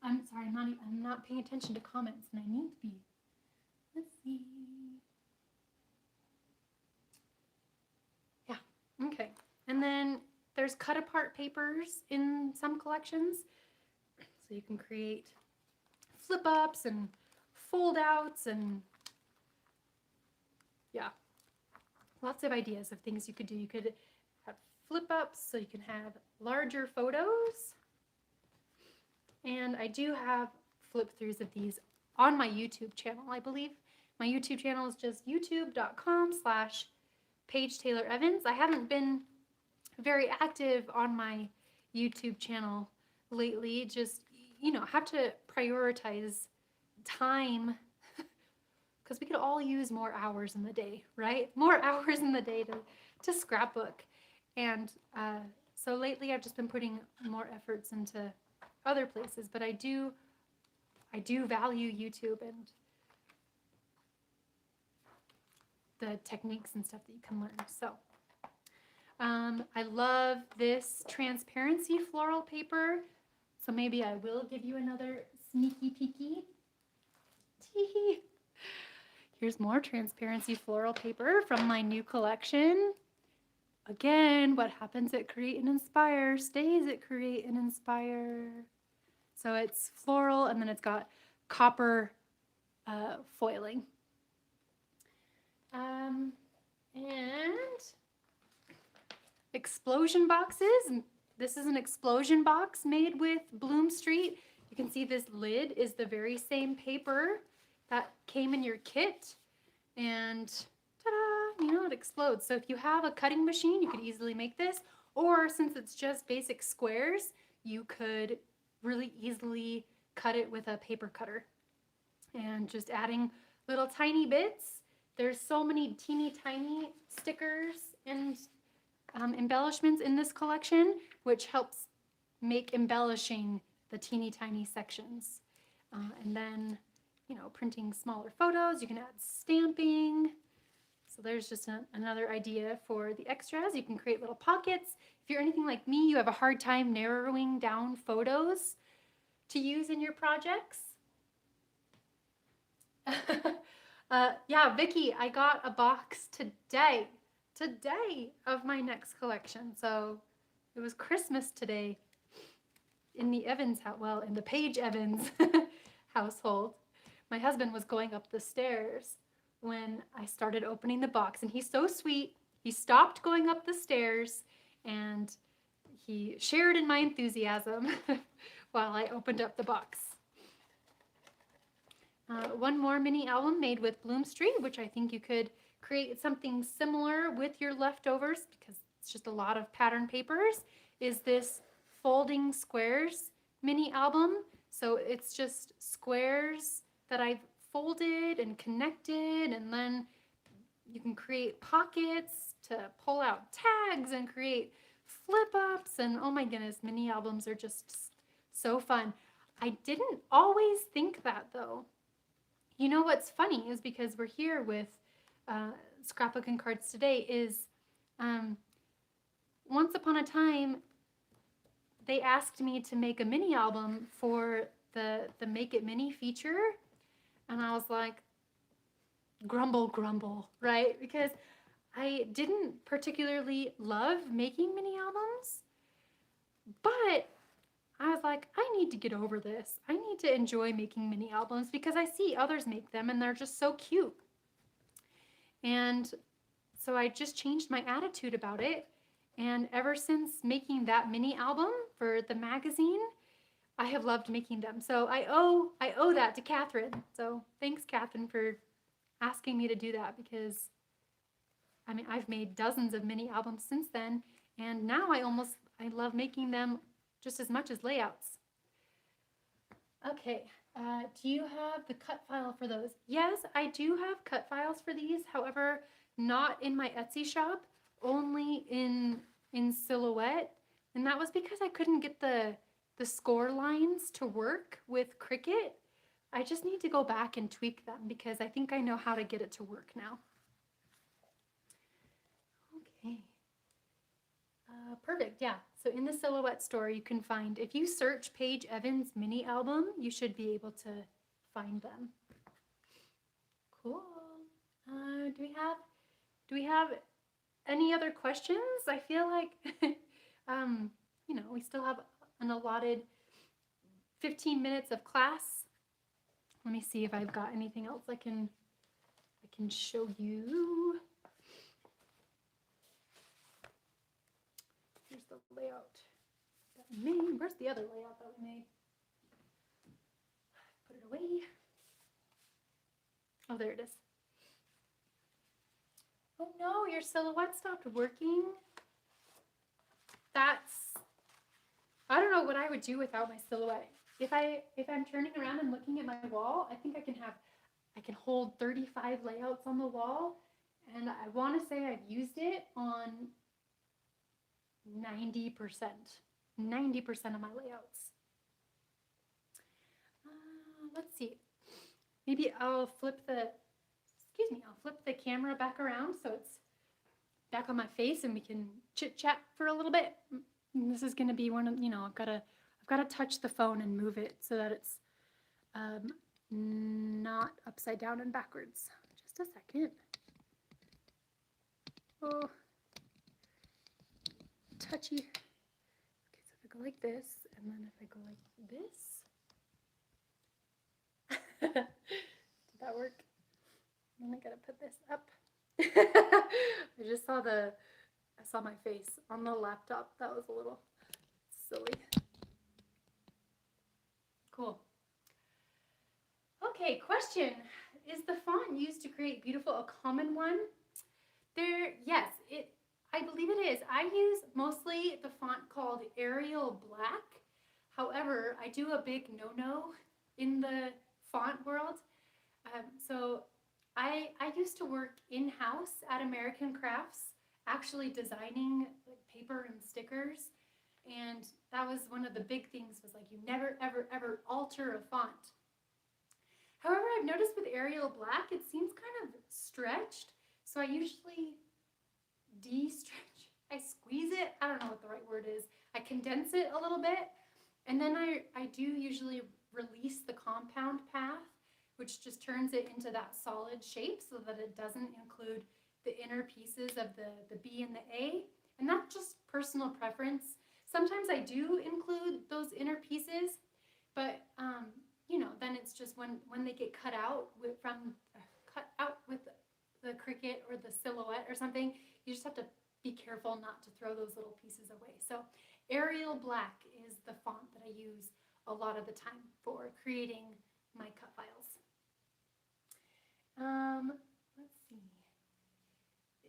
A: I'm sorry, I'm not paying attention to comments, and I need to be. Let's see. Yeah, okay. And then there's cut apart papers in some collections. So you can create flip ups and fold outs and yeah, lots of ideas of things you could do. You could have flip ups so you can have larger photos. And I do have flip throughs of these on my YouTube channel, I believe. My YouTube channel is just youtube.com/Paige Taylor Evans. I haven't been very active on my YouTube channel lately. Just, have to prioritize time because we could all use more hours in the day, right? More hours in the day to scrapbook. And so lately I've just been putting more efforts into other places, but I do value YouTube and the techniques and stuff that you can learn. So I love this transparency floral paper. So maybe I will give you another sneaky peeky. Tee. Here's more transparency floral paper from my new collection. Again, what happens at Create and Inspire stays at Create and Inspire. So it's floral and then it's got copper foiling. And explosion boxes. This is an explosion box made with Bloom Street. You can see this lid is the very same paper that came in your kit. And ta-da, it explodes. So if you have a cutting machine, you could easily make this. Or since it's just basic squares, you could really easily cut it with a paper cutter. And just adding little tiny bits. There's so many teeny tiny stickers and embellishments in this collection, which helps make embellishing the teeny tiny sections. And then, printing smaller photos, you can add stamping. So there's just another idea for the extras. You can create little pockets. If you're anything like me, you have a hard time narrowing down photos to use in your projects. Yeah, Vicky, I got a box today of my next collection. So it was Christmas today in the Evans house, well, in the Paige Evans household. My husband was going up the stairs when I started opening the box, and he's so sweet. He stopped going up the stairs and he shared in my enthusiasm while I opened up the box. One more mini album made with Bloom Street, which I think you could create something similar with your leftovers because it's just a lot of pattern papers, is this Folding Squares mini album. So it's just squares that I've folded and connected, and then you can create pockets to pull out tags and create flip ups, and oh my goodness, mini albums are just so fun. I didn't always think that though. What's funny is because we're here with Scrapbook and Cards Today is once upon a time they asked me to make a mini album for the Make It Mini feature, and I was like, grumble, grumble, right? Because I didn't particularly love making mini albums, but I was like, I need to get over this. I need to enjoy making mini albums because I see others make them and they're just so cute. And so I just changed my attitude about it. And ever since making that mini album for the magazine, I have loved making them. So I owe that to Catherine. So thanks, Catherine, for asking me to do that, because I've made dozens of mini albums since then, and now I love making them just as much as layouts. Okay, do you have the cut file for those? Yes, I do have cut files for these. However, not in my Etsy shop, only in Silhouette. And that was because I couldn't get the score lines to work with Cricut. I just need to go back and tweak them because I think I know how to get it to work now. Okay. Perfect, yeah. So in the Silhouette store, you can find, if you search Paige Evans mini album, you should be able to find them. Cool. Do we have any other questions? I feel like We still have an allotted 15 minutes of class. Let me see if I've got anything else I can show you. Here's the layout that we made. Where's the other layout that we made? Put it away. Oh, there it is. Oh no, your silhouette stopped working. I don't know what I would do without my silhouette. If I'm turning around and looking at my wall, I think I can hold 35 layouts on the wall, and I want to say I've used it on 90% of my layouts. Let's see. Maybe I'll flip the camera back around so it's back on my face and we can chit chat for a little bit. And this is going to be one of, I've got to touch the phone and move it so that it's not upside down and backwards. Just a second. Oh, touchy. Okay, so if I go like this, and then if I go like this, did that work? And then I gotta put this up. I just saw I saw my face on the laptop. That was a little silly. Cool. Okay, question. Is the font used to create beautiful a common one? Yes, I believe it is. I use mostly the font called Arial Black. However, I do a big no-no in the font world. So I used to work in-house at American Crafts, actually designing like paper and stickers. And that was one of the big things, was like you never, ever, ever alter a font. However, I've noticed with Arial Black, it seems kind of stretched. So I usually de-stretch. I squeeze it. I don't know what the right word is. I condense it a little bit. And then I do usually release the compound path, which just turns it into that solid shape so that it doesn't include the inner pieces of the B and the A. And that's just personal preference. Sometimes I do include those inner pieces, but then it's just when they get cut out with the Cricut or the Silhouette or something, you just have to be careful not to throw those little pieces away. So Arial Black is the font that I use a lot of the time for creating my cut files. Let's see.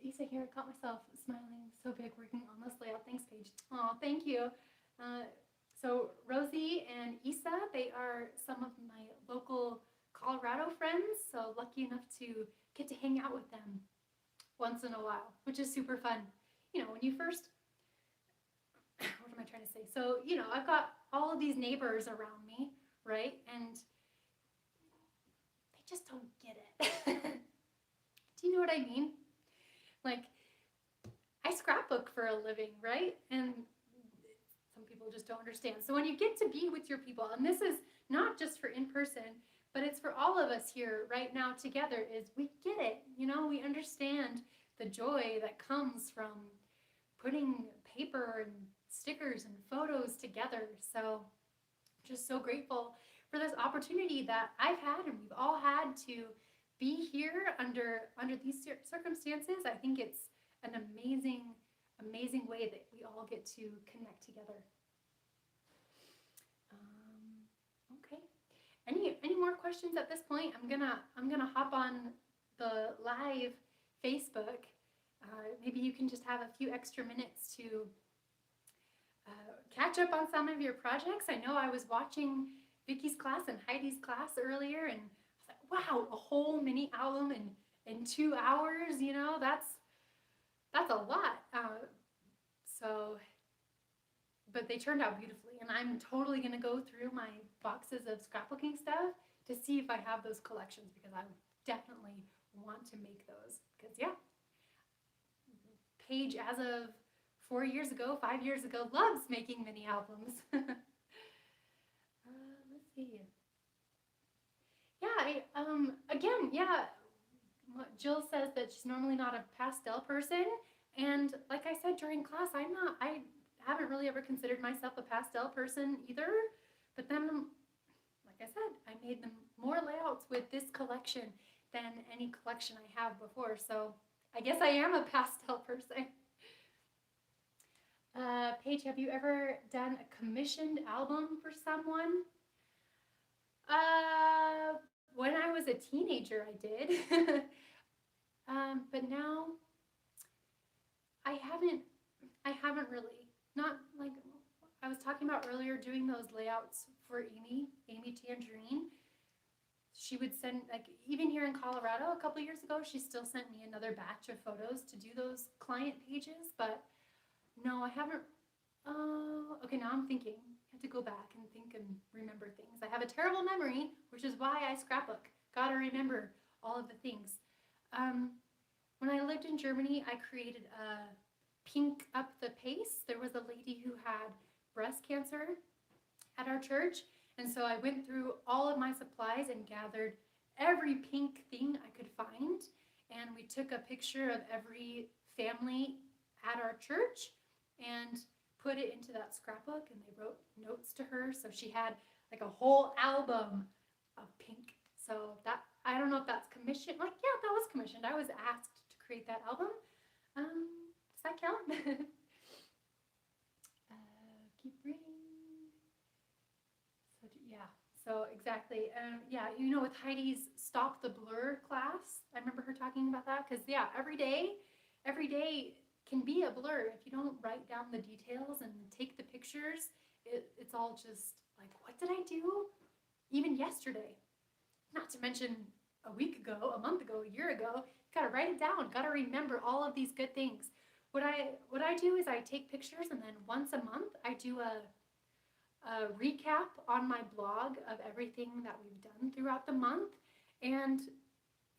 A: Isa here, I caught myself smiling so big working on this layout. Thanks, Paige. Oh, thank you. So Rosie and Isa, they are some of my local Colorado friends, so lucky enough to get to hang out with them once in a while, which is super fun. When you first, what am I trying to say? So, I've got all of these neighbors around me, right? And they just don't get it. Do you know what I mean? Like, I scrapbook for a living, right? And some people just don't understand. So when you get to be with your people, and this is not just for in-person, but it's for all of us here right now together, is we get it. We understand the joy that comes from putting paper and stickers and photos together. So just so grateful for this opportunity that I've had and we've all had to be here under these circumstances. I think it's an amazing way that we all get to connect together. Okay. Any more questions at this point? I'm gonna hop on the live Facebook. Maybe you can just have a few extra minutes to catch up on some of your projects. I know I was watching Vicky's class and Heidi's class earlier, and I was like, wow, a whole mini album in 2 hours. That's a lot. But they turned out beautifully, and I'm totally gonna go through my boxes of scrapbooking stuff to see if I have those collections, because I definitely want to make those. Because Paige, as of 5 years ago, loves making mini albums. Let's see. Yeah, Jill says that she's normally not a pastel person, and like I said during class, I haven't really ever considered myself a pastel person either, but then, like I said, I made them more layouts with this collection than any collection I have before, so I guess I am a pastel person. Paige, have you ever done a commissioned album for someone? When I was a teenager, I did. But now I haven't. I haven't really. Not like I was talking about earlier, doing those layouts for Amy Tangerine. She would send, like, even here in Colorado a couple years ago, she still sent me another batch of photos to do those client pages. But no, I haven't. Okay, now I'm thinking. I have to go back and think and remember things. I have a terrible memory, which is why I scrapbook. Gotta remember all of the things. When I lived in Germany, I created a Pink Up the Pace. There was a lady who had breast cancer at our church, and so I went through all of my supplies and gathered every pink thing I could find, and we took a picture of every family at our church and put it into that scrapbook, and they wrote notes to her, so she had like a whole album of pink. So that, I don't know if that's commissioned. Like, yeah, that was commissioned. I was asked to create that album. Does that count? Keep reading. So yeah, so exactly. Yeah, you know, with Heidi's Stop the Blur class, I remember her talking about that, because yeah, every day can be a blur if you don't write down the details and take the pictures. It's all just like, what did I do? Even yesterday, not to mention a week ago, a month ago, a year ago. Gotta write it down. Gotta remember all of these good things. What I do is I take pictures, and then once a month I do a recap on my blog of everything that we've done throughout the month, and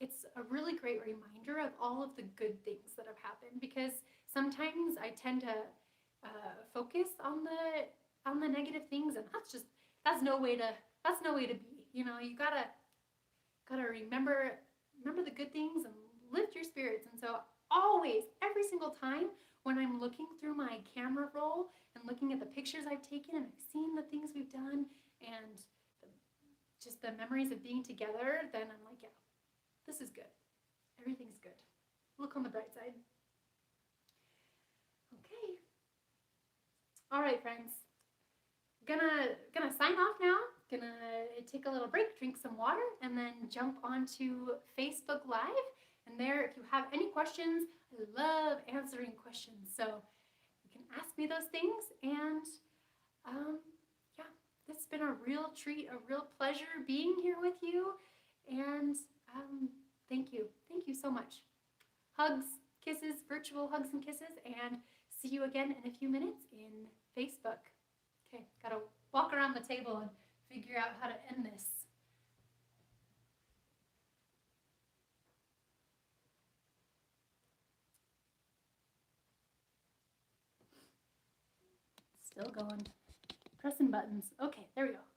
A: it's a really great reminder of all of the good things that have happened, because sometimes I tend to focus on the negative things, and that's no way to be. You know, you gotta remember the good things and lift your spirits. And so always, every single time when I'm looking through my camera roll and looking at the pictures I've taken and I've seen the things we've done and just the memories of being together, then I'm like, yeah, this is good. Everything's good. Look on the bright side. Okay. All right, friends. Gonna sign off now. Gonna take a little break, drink some water, and then jump onto Facebook Live. And there, if you have any questions, I love answering questions. So you can ask me those things. And yeah, it's been a real treat, a real pleasure being here with you. And thank you. Thank you so much. Hugs, kisses, virtual hugs and kisses, and see you again in a few minutes in Facebook. Okay, gotta walk around the table and figure out how to end this. Still going. Pressing buttons. Okay, there we go.